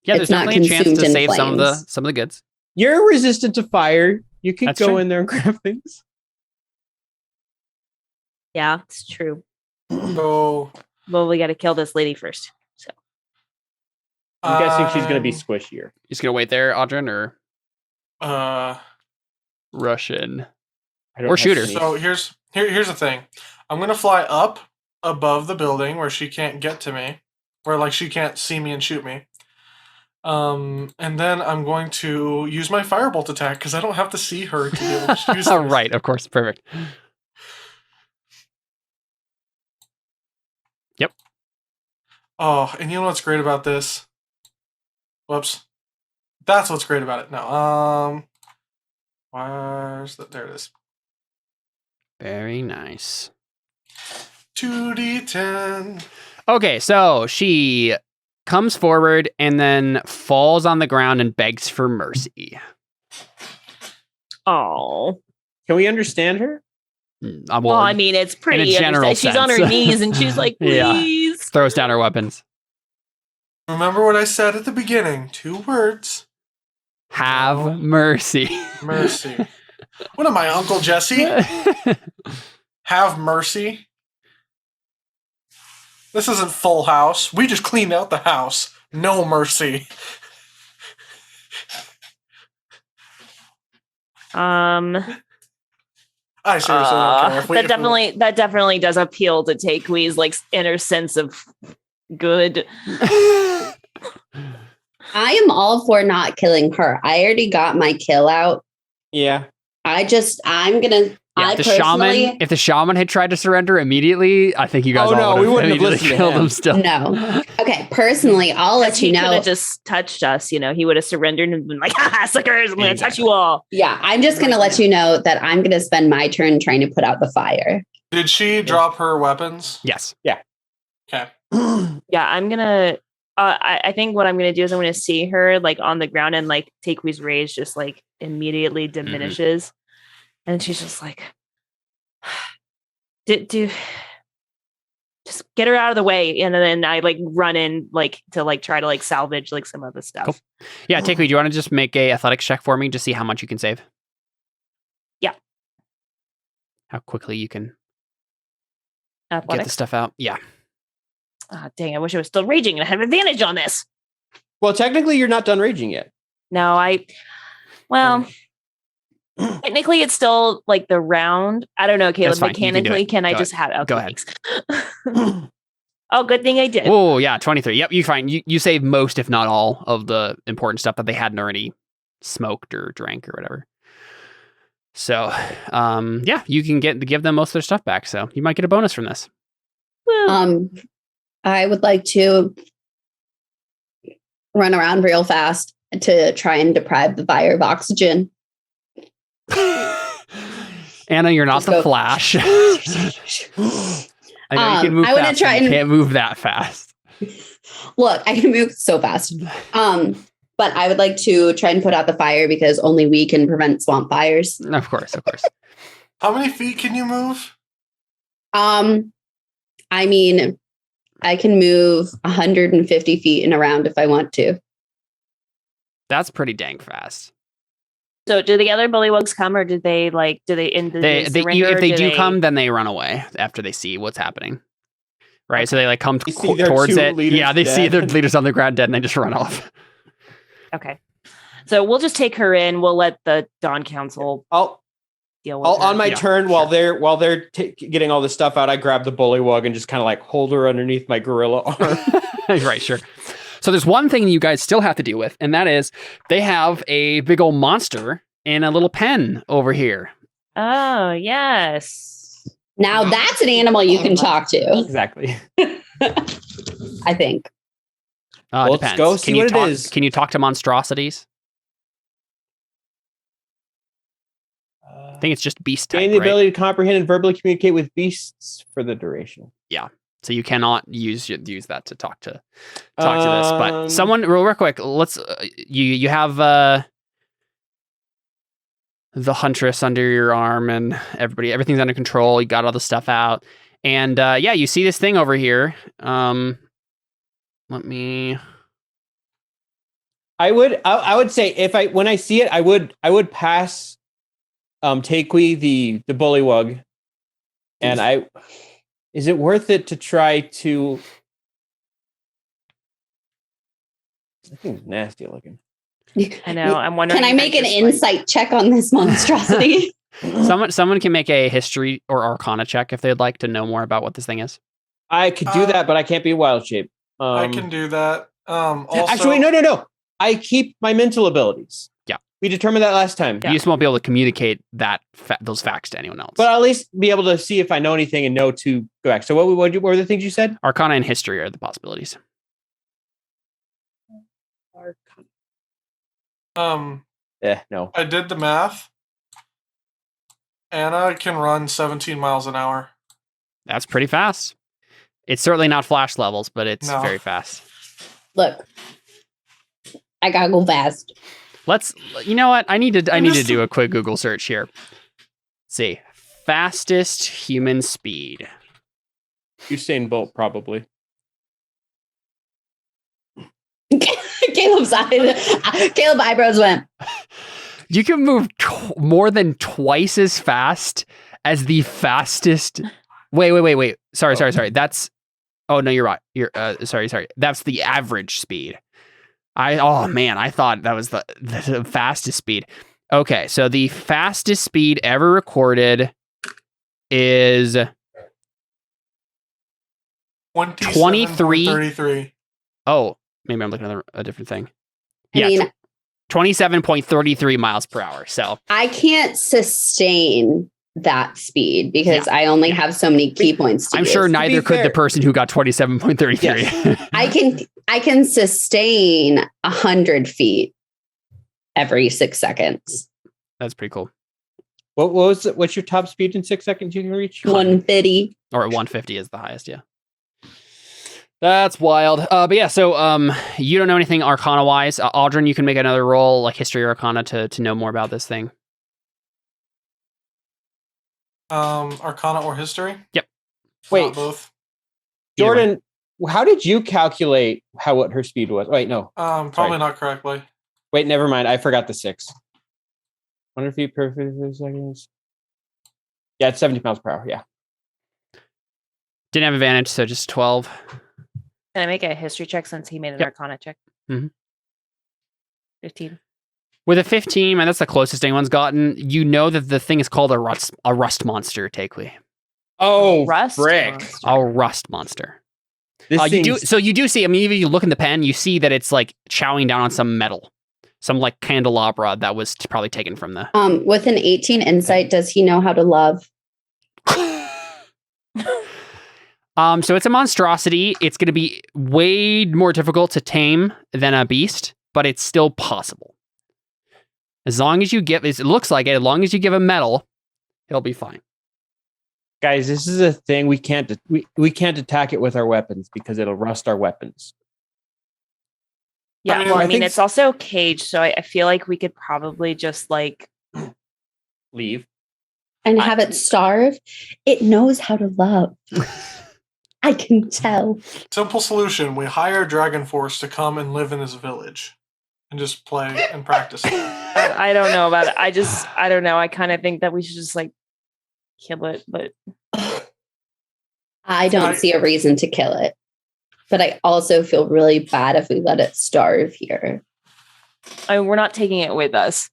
Yeah, It's there's not definitely a chance to consumed in save some of flames. the goods. You're resistant to fire. You can That's go true. in there and grab things. Yeah, it's true. So, Well, we got to kill this lady first. So I'm guessing she's going to be um, squishier. Just gonna wait there, Audrin, or Uh, rush in? I don't Or have shoot her. sneak. so here's the thing. I'm gonna fly up above the building where she can't get to me, where like she can't see me and shoot me. And then I'm going to use my firebolt attack because I don't have to see her to be able to use Oh, this. right, of course, perfect. Oh, and you know what's great about this? Whoops. That's what's great about it. No, where's the? There it is. Very nice. 2d10. Okay, so she comes forward and then falls on the ground and begs for mercy. oh. Can we understand her? Well, I mean, it's pretty. general She's on her sense. knees and she's like, Yeah. please. Throws down her weapons. Remember what I said at the beginning. 2 words. Have mercy. Mercy. What am I, Uncle Jesse? Have mercy. This isn't Full House. We just cleaned out the house. No mercy. I seriously don't care. That definitely does appeal to Takewee's like inner sense of good. I am all for not killing her. I already got my kill out. Yeah. I'm gonna. Yeah, if the shaman had tried to surrender immediately, I think you guys we wouldn't have listened to killed him. him still. No. Okay, personally, I'll let you He could know. have just touched us, he would have surrendered and been like, "Ha, suckers! I'm gonna touch you all." Yeah, I'm just gonna let you know that I'm gonna spend my turn trying to put out the fire. Did she drop her weapons? Yes. Okay. Yeah, I'm gonna. I think what I'm gonna do is I'm gonna see her like on the ground and like Takewee's rage just like immediately diminishes, and she's just like, do just get her out of the way, and then I like run in like to like try to like salvage like some of the stuff. Cool. Yeah, Takewee, do you want to just make a athletics check for me to see how much you can save? Yeah. How quickly you can get the Athletics. stuff out? Yeah. Dang! I wish I was still raging and I had an advantage on this. Well, technically, you're not done raging yet. No, technically it's still like the round. I don't know, Caleb. That's fine. You can do Mechanically, it. can I Go just have? Okay, Go ahead. thanks. Oh, good thing I did. Oh, yeah, 23. Yep, you fine. You save most, if not all, of the important stuff that they hadn't already smoked or drank or whatever. So, yeah, you can give them most of their stuff back. So you might get a bonus from this. Woo. I would like to run around real fast to try and deprive the fire of oxygen. Anna, you're not the Flash. I know you can move I wanna fast, try but you and- can't move that fast. Look, I can move so fast. But I would like to try and put out the fire because only we can prevent swamp fires. Of course. How many feet can you move? I mean, I can move 150 feet in a round if I want to. That's pretty dang fast. So, do the other bullywugs come, or do they surrender? If they do come, then they run away after they see what's happening. Right, so they like come They see their towards two it. leaders Yeah, they see dead. their leaders on the ground dead, and they just run off. Okay, so we'll just take her in. We'll let the Dawn Council deal with her. On my Yeah, turn, while they're getting all this stuff out, I grab the bullywug and just kind of like hold her underneath my gorilla arm. Right, sure. So there's one thing you guys still have to deal with, and that is they have a big old monster in a little pen over here. Oh yes. Now that's an animal you can talk to, Exactly. I think. Let's Depends. go see what it is. Can you talk to monstrosities? I think it's just beast type, Gain the right? ability to comprehend and verbally communicate with beasts for the duration. So you cannot use that to talk to this. But someone real quick, let's you have the huntress under your arm and everything's under control. You got all the stuff out, and yeah, you see this thing over here. I would say when I see it, I would pass Takewee the bullywug, and is it worth it to try to? That thing's nasty looking. I know. I'm wondering. Can I if make an just, insight check on this monstrosity? someone can make a history or arcana check if they'd like to know more about what this thing is. I could do that, but I can't be wild shape. I can do that. Also, Actually, no. I keep my mental abilities. Yeah. We determined that last time. You just won't be able to communicate those facts to anyone else. But I'll at least be able to see if I know anything and know to go back. So what were the things you said? Arcana and history are the possibilities. No. I did the math. Anna can run 17 miles an hour. That's pretty fast. It's certainly not Flash levels, but it's No. very fast. Look, I gotta go fast. You know what? I need to do a quick Google search here. Let's see. Fastest human speed. Usain Bolt, probably. Caleb's eyebrows went. You can move more than twice as fast as the fastest. Wait. Sorry. That's. Oh no, you're right. You're sorry. That's the average speed. I thought that was the fastest speed. Okay, so the fastest speed ever recorded is 23. 33. Oh, maybe I'm looking at a different thing. I mean, 27.33 miles per hour. So I can't sustain that speed because I only have so many key points to I'm use. sure neither could fair. the person who got 27.33. Yes. I can sustain 100 feet every 6 seconds. That's pretty cool. What's your top speed in 6 seconds you can reach? 150. Or 150 is the highest, yeah. That's wild. But yeah, so you don't know anything Arcana wise. Audrin, you can make another roll, like History or Arcana, to know more about this thing. Arcana or History? Yep. Wait. Not both. Jordan, how did you calculate what her speed was? Wait, no. Probably Sorry. not correctly. Wait, never mind. I forgot the 6. 100 feet per 50 seconds. Yeah, it's 70 miles per hour. Yeah. Didn't have advantage, so just 12. Can I make a history check since he made an Yep. Arcana check? Mhm. 15. With a 15, and that's the closest anyone's gotten, you know that the thing is called a rust monster, Takely. Oh, Rust frick. monster. A rust monster. This You do see, I mean, if you look in the pen, you see that it's like chowing down on some metal. Some like candelabra that was probably taken from the... With an 18 insight, does he know how to love? So it's a monstrosity. It's going to be way more difficult to tame than a beast, but it's still possible. As long as you give, it looks like it, as long as you give him metal, it'll be fine. Guys, this is a thing we can't attack it with our weapons because it'll rust our weapons. Yeah, I mean, well, I I mean, think it's also caged, so I feel like we could probably just like Leave. And have it starve? It knows how to love. I can tell. Simple solution. We hire Dragon Force to come and live in this village and just play and practice. I don't know about it. I don't know. I kind of think that we should just like kill it, but I don't see a reason to kill it. But I also feel really bad if we let it starve here. I mean, we're not taking it with us.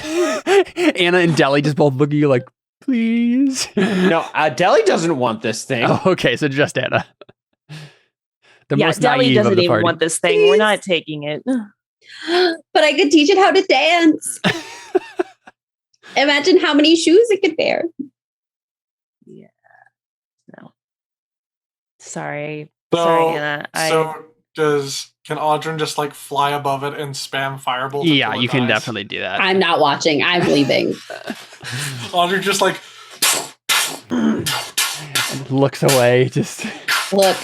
Anna and Deli just both look at you like, please. No, Deli doesn't want this thing. Oh, okay, so just Anna. The most Deli naive doesn't of the even party. want this thing. We're not taking it. But I could teach it how to dance. Imagine how many shoes it could bear. Yeah. No. Sorry. So, Sorry, Anna. Can Audrin just like fly above it and spam firebolt? Yeah, until it you can dies? definitely do that. I'm not watching. I'm leaving. Audrin just like Looks away, just... Look,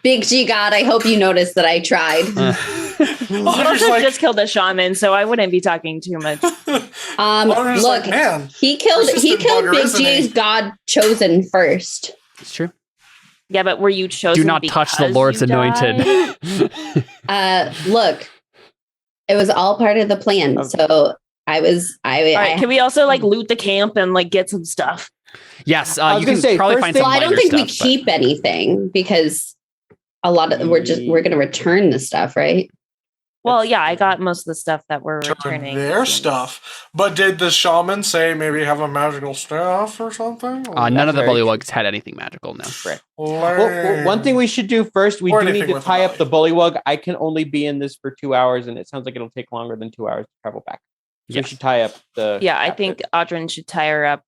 Big G God, I hope you noticed that I tried. You Audrin's also like, just killed a shaman, so I wouldn't be talking too much. Audrin's Look, like, man, he killed persistent bugger, Big isn't he? G's God chosen first. It's true. Yeah, but were you chosen? Do not touch the because Lord's you died? anointed. Look, it was all part of the plan. Okay. So I All right, can we also like loot the camp and like get some stuff? Yes, I was you gonna can say, probably first find thing- some Well, I don't lighter think we stuff, but- keep anything because a lot of we're going to return the stuff, right? Well, yeah, I got most of the stuff that we're turn returning. their stuff. But did the shaman say maybe have a magical staff or something? None of the Very Bullywugs had anything magical, no. Well, one thing we should do first, we Or do need anything to with tie a up the Bullywug. I can only be in this for 2 hours, and it sounds like it'll take longer than 2 hours to travel back. So Yes. we should tie up the... Yeah, I captive. think Audrin should tie her up.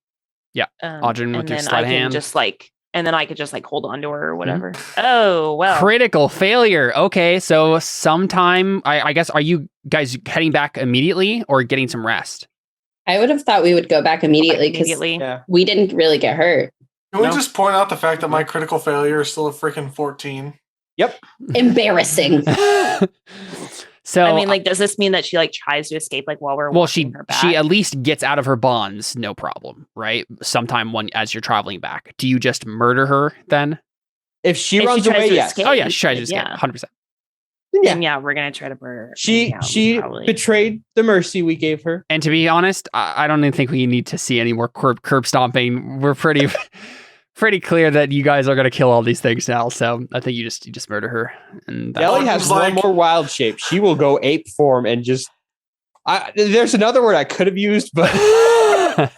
Yeah, Audrin with and your then sleight I of can hand. just like, and then I could just like hold on to her or whatever. Oh well. Critical failure. Okay, so sometime, I guess, are you guys heading back immediately or getting some rest? I would have thought we would go back immediately because Immediately. Yeah. we didn't really get hurt. Can we No. just point out the fact that my critical failure is still a freaking 14? Embarrassing. So, I mean, like, does this mean that she like tries to escape like while we're well, walking her back? she at least gets out of her bonds, no problem, right? Sometime as you're traveling back. Do you just murder her then? If she If she runs tries away, to yes. escape. Oh yeah, she tries to escape, Yeah. 100%. Yeah. And yeah, we're gonna try to murder. She probably. betrayed the mercy we gave her. And to be honest, I don't even think we need to see any more curb stomping. We're pretty clear that you guys are going to kill all these things now. So I think you just murder her. And Ellie has one more wild shape. She will go ape form and just. There's another word I could have used, but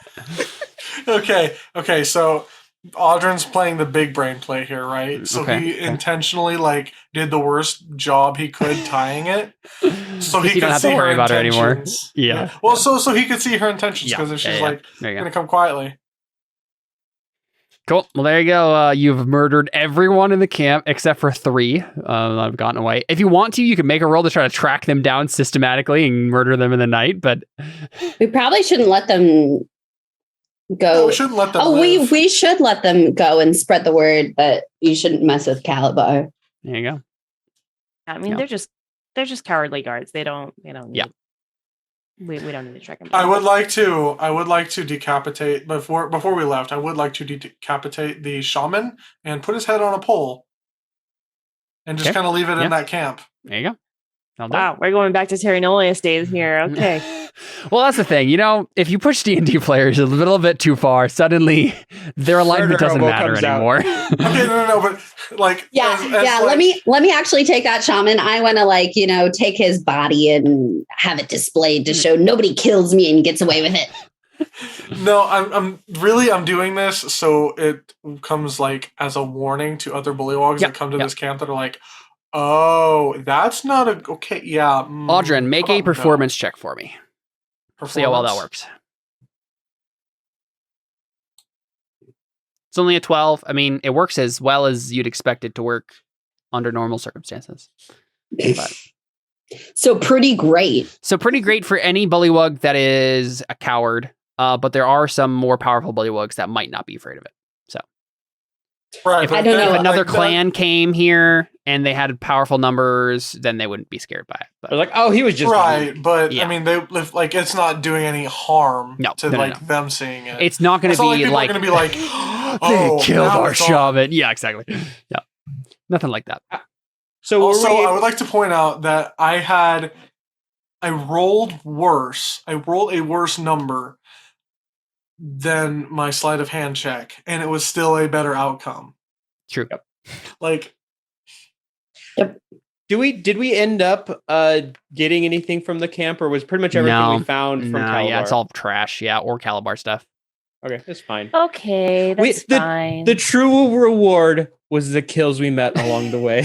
Okay. So Audrin's playing the big brain play here, right? So he intentionally did the worst job he could tying it, so he don't could have see to worry her about her anymore. intentions. Yeah. Well, so he could see her intentions because if she's There you gonna come quietly. Cool. Well, there you go. You've murdered everyone in the camp except for 3 that have gotten away. If you want to, you can make a roll to try to track them down systematically and murder them in the night. But we probably shouldn't let them go. No, we shouldn't let them. live. we should let them go and spread the word that you shouldn't mess with Calabar. there you go. I mean, they're just cowardly guards. They don't. Yeah. We don't need to track them. I would like to decapitate before we left. I would like to decapitate the shaman and put his head on a pole, and just kind of leave it in that camp. There you go. Wow, we're going back to Terra Nullius days here. Okay. Well, that's the thing. If you push D&D players a little bit too far, suddenly their alignment doesn't matter anymore. Okay, no, but let me actually take that shaman. I want to take his body and have it displayed to show nobody kills me and gets away with it. No, I'm doing this so it comes as a warning to other bullywugs that come to this camp that are like, oh, that's not okay. Yeah. Audrin, make a performance check for me. See how well that works. It's only a 12. I mean, it works as well as you'd expect it to work under normal circumstances. But. So pretty great. So pretty great for any bullywug that is a coward. But there are some more powerful bullywugs that might not be afraid of it. So. Right, if another clan came here and they had powerful numbers, then they wouldn't be scared by it. But they're he was just right. But I mean, it's not doing any harm to them seeing it. It's not going to be going to be like, they killed our shaman. Yeah, exactly. Yeah, nothing like that. So also, I would like to point out that I rolled worse. I rolled a worse number than my sleight of hand check, and it was still a better outcome. True. Yep. Did we end up getting anything from the camp, or was pretty much everything we found from Calabar? Yeah, it's all trash. Yeah, or Calabar stuff. Okay, that's fine. Okay, that's fine. The true reward was the kills we met along the way.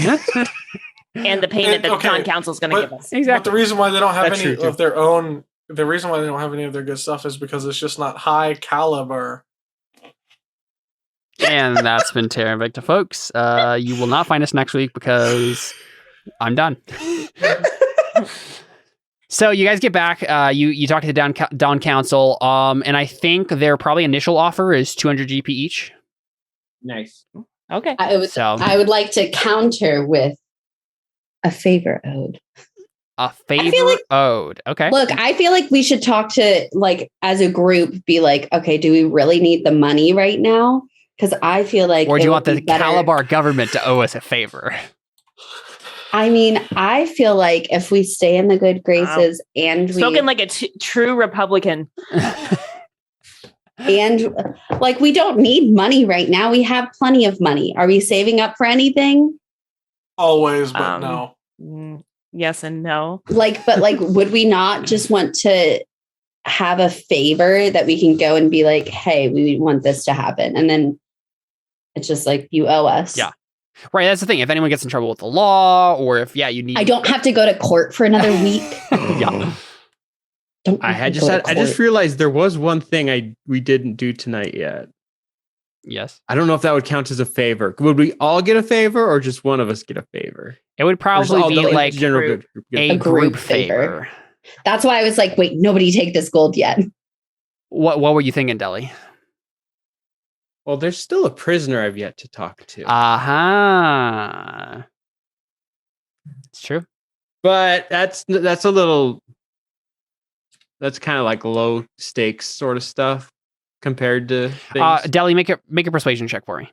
And the payment that the Con Council is going to give us. Exactly. But the reason why they don't have any of their own, the reason why they don't have any of their good stuff is because it's just not high caliber. And that's been Terra Invicta, folks. You will not find us next week because I'm done. So you guys get back. You talk to the Dawn Council, and I think their probably initial offer is 200 GP each. Nice. Okay. I would like to counter with a favor ode. A favor ode. Okay. Look, I feel like we should talk to, as a group, be like, okay, do we really need the money right now? Because I feel like... Or do you want the Calabar government to owe us a favor? I mean, I feel like if we stay in the good graces and we... Spoken like a true Republican. And, we don't need money right now. We have plenty of money. Are we saving up for anything? Always, but no. Yes and no. Would we not just want to have a favor that we can go and be like, hey, we want this to happen? And then it's just you owe us. Yeah. Right. That's the thing. If anyone gets in trouble with the law, or if, you need... I don't have to go to court for another week. Yeah. I just realized there was one thing we didn't do tonight yet. Yes. I don't know if that would count as a favor. Would we all get a favor, or just one of us get a favor? It would probably be a group favor. That's why I was like, wait, nobody take this gold yet. What were you thinking, Deli? Well, there's still a prisoner I've yet to talk to. It's true. But that's a little... That's kind of low stakes sort of stuff compared to things. Deli, make a persuasion check for me.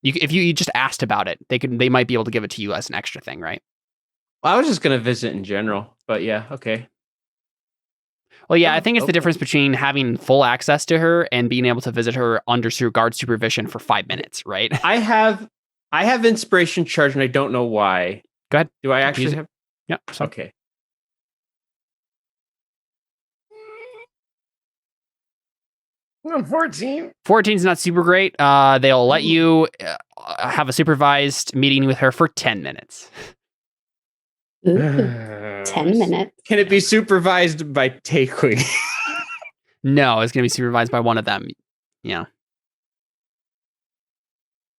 If you just asked about it, they might be able to give it to you as an extra thing, right? I was just gonna visit in general, but yeah, okay. Well, yeah, I think it's the Okay. difference between having full access to her and being able to visit her under guard supervision for 5 minutes, right? I have inspiration charge, and I don't know why. Go ahead. Do I actually Use it. have? Yep. So Okay. I'm 14. 14's not super great. They'll let you have a supervised meeting with her for 10 minutes. Ooh, 10 minutes. Can it be supervised by Takui? No, it's going to be supervised by one of them. Yeah.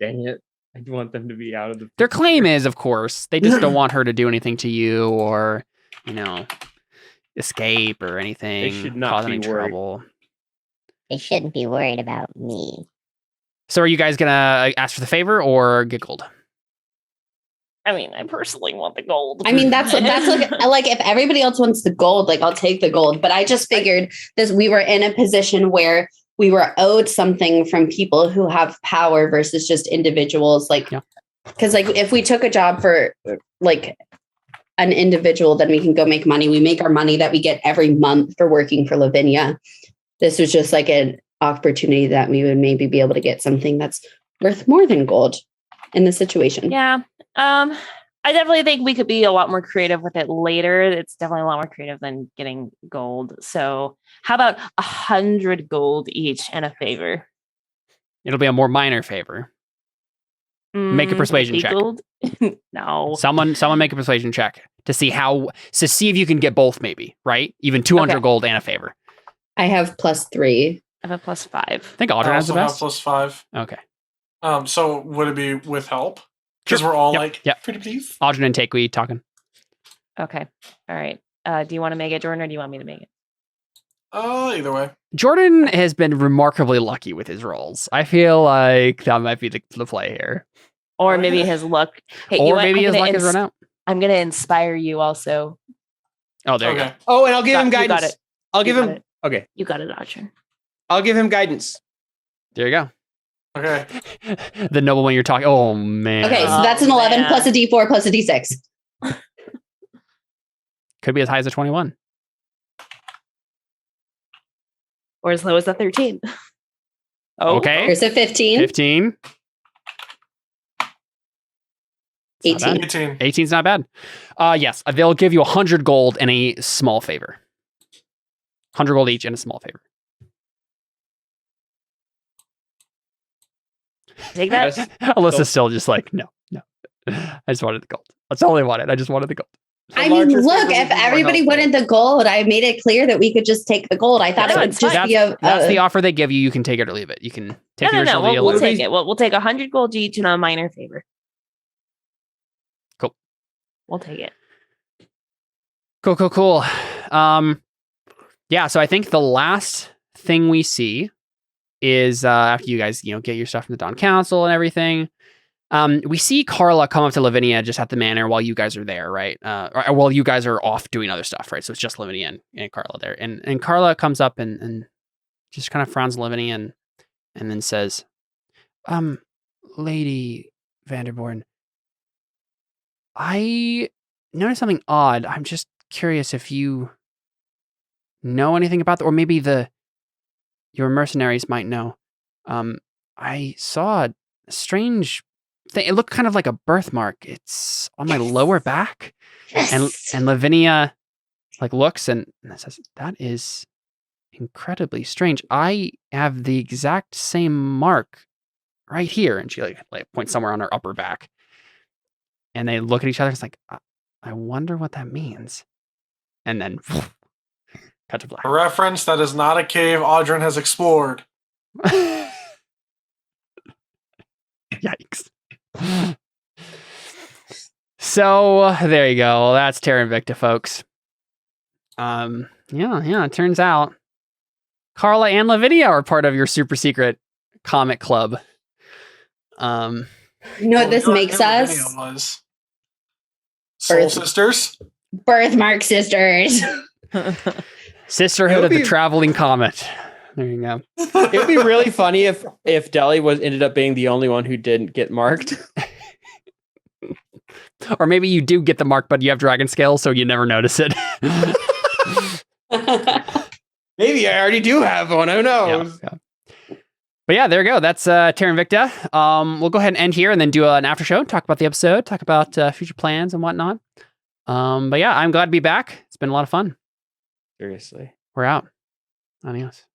Dang it. I want them to be out of the... Their claim is, of course, they just don't want her to do anything to you or, escape or anything. should not cause be any worried. trouble. They shouldn't be worried about me. So are you guys going to ask for the favor or get gold? I mean, I personally want the gold. I mean, that's like if everybody else wants the gold, like I'll take the gold. But I just figured this, we were in a position where we were owed something from people who have power versus just individuals. Like, because like if we took a job for like an individual, then we can go make money. We make our money that we get every month for working for Lavinia. This was just like an opportunity that we would maybe be able to get something that's worth more than gold in this situation. Yeah. I definitely think we could be a lot more creative with it later. It's definitely a lot more creative than getting gold. So how about 100 gold each and a favor? It'll be a more minor favor. Make a persuasion 50 check. Gold? No. Someone make a persuasion check to see if you can get both, maybe, right? Even 200 Okay. gold and a favor. I have +3. I have a +5. I think Audrey I has the also best. have +5. Okay. So would it be with help? Because Sure. we're all Yep. pretty please. Audrey and Takui talking. Okay. All right. Do you want to make it, Jordan, or do you want me to make it? Either way. Jordan has been remarkably lucky with his rolls. I feel like that might be the play here. Or maybe his luck. Hey, Or maybe his luck has run out. I'm going to inspire you also. Oh, there you Okay. go. Oh, and I'll give him You got guidance. it. I'll You give got him... it. Okay. You got it, Archer. I'll give him guidance. There you go. Okay. The nobleman you're talking. Oh, man. Okay, so Oh, that's an 11 man. plus a D4 plus a D6. Could be as high as a 21. Or as low as a 13. Oh, Okay. Here's a 15. 15. It's not 18. bad. 18. 18's not bad. Yes, they'll give you 100 gold and a small favor. 100 gold each and a small favor. Take that. Yes. Alyssa's still just like, no. I just wanted the gold. That's all I wanted. I just wanted the gold. I mean, look, if everybody wanted the gold, I made it clear that we could just take the gold. I thought No, it would it's just fine. be a... That's the offer they give you. You can take it or leave it. You can take the No. original deal. We'll or- take it. We'll take 100 gold each and a minor favor. Cool. We'll take it. Cool. Yeah, so I think the last thing we see is after you guys, get your stuff from the Dawn Council and everything. We see Carla come up to Lavinia just at the manor while you guys are there, right? Or while you guys are off doing other stuff, right? So it's just Lavinia and Carla there. And Carla comes up and just kind of frowns at Lavinia and then says, Lady Vanderboren, I noticed something odd. I'm just curious if you know anything about that, or maybe your mercenaries might know. I saw a strange thing. It looked kind of like a birthmark. It's on my lower back. And Lavinia looks and says, that is incredibly strange. I have the exact same mark right here. And she points somewhere on her upper back. And they look at each other. It's like, I wonder what that means. And then cut to black. A reference that is not a cave Audrin has explored. Yikes. So there you go. That's Terra Invicta, folks. It turns out Carla and Lavinia are part of your super secret comic club. You know what this makes us? Was Soul Birth- Sisters. Birthmark sisters. Sisterhood of the It'll be- Traveling Comet. There you go. It would be really funny if Deli ended up being the only one who didn't get marked. Or maybe you do get the mark, but you have dragon scale, so you never notice it. Maybe I already do have one. Who knows? Yeah. But yeah, there you go. That's Terra Invicta. We'll go ahead and end here and then do an after show, talk about the episode, talk about future plans and whatnot. But yeah, I'm glad to be back. It's been a lot of fun. Seriously. We're out. Adios.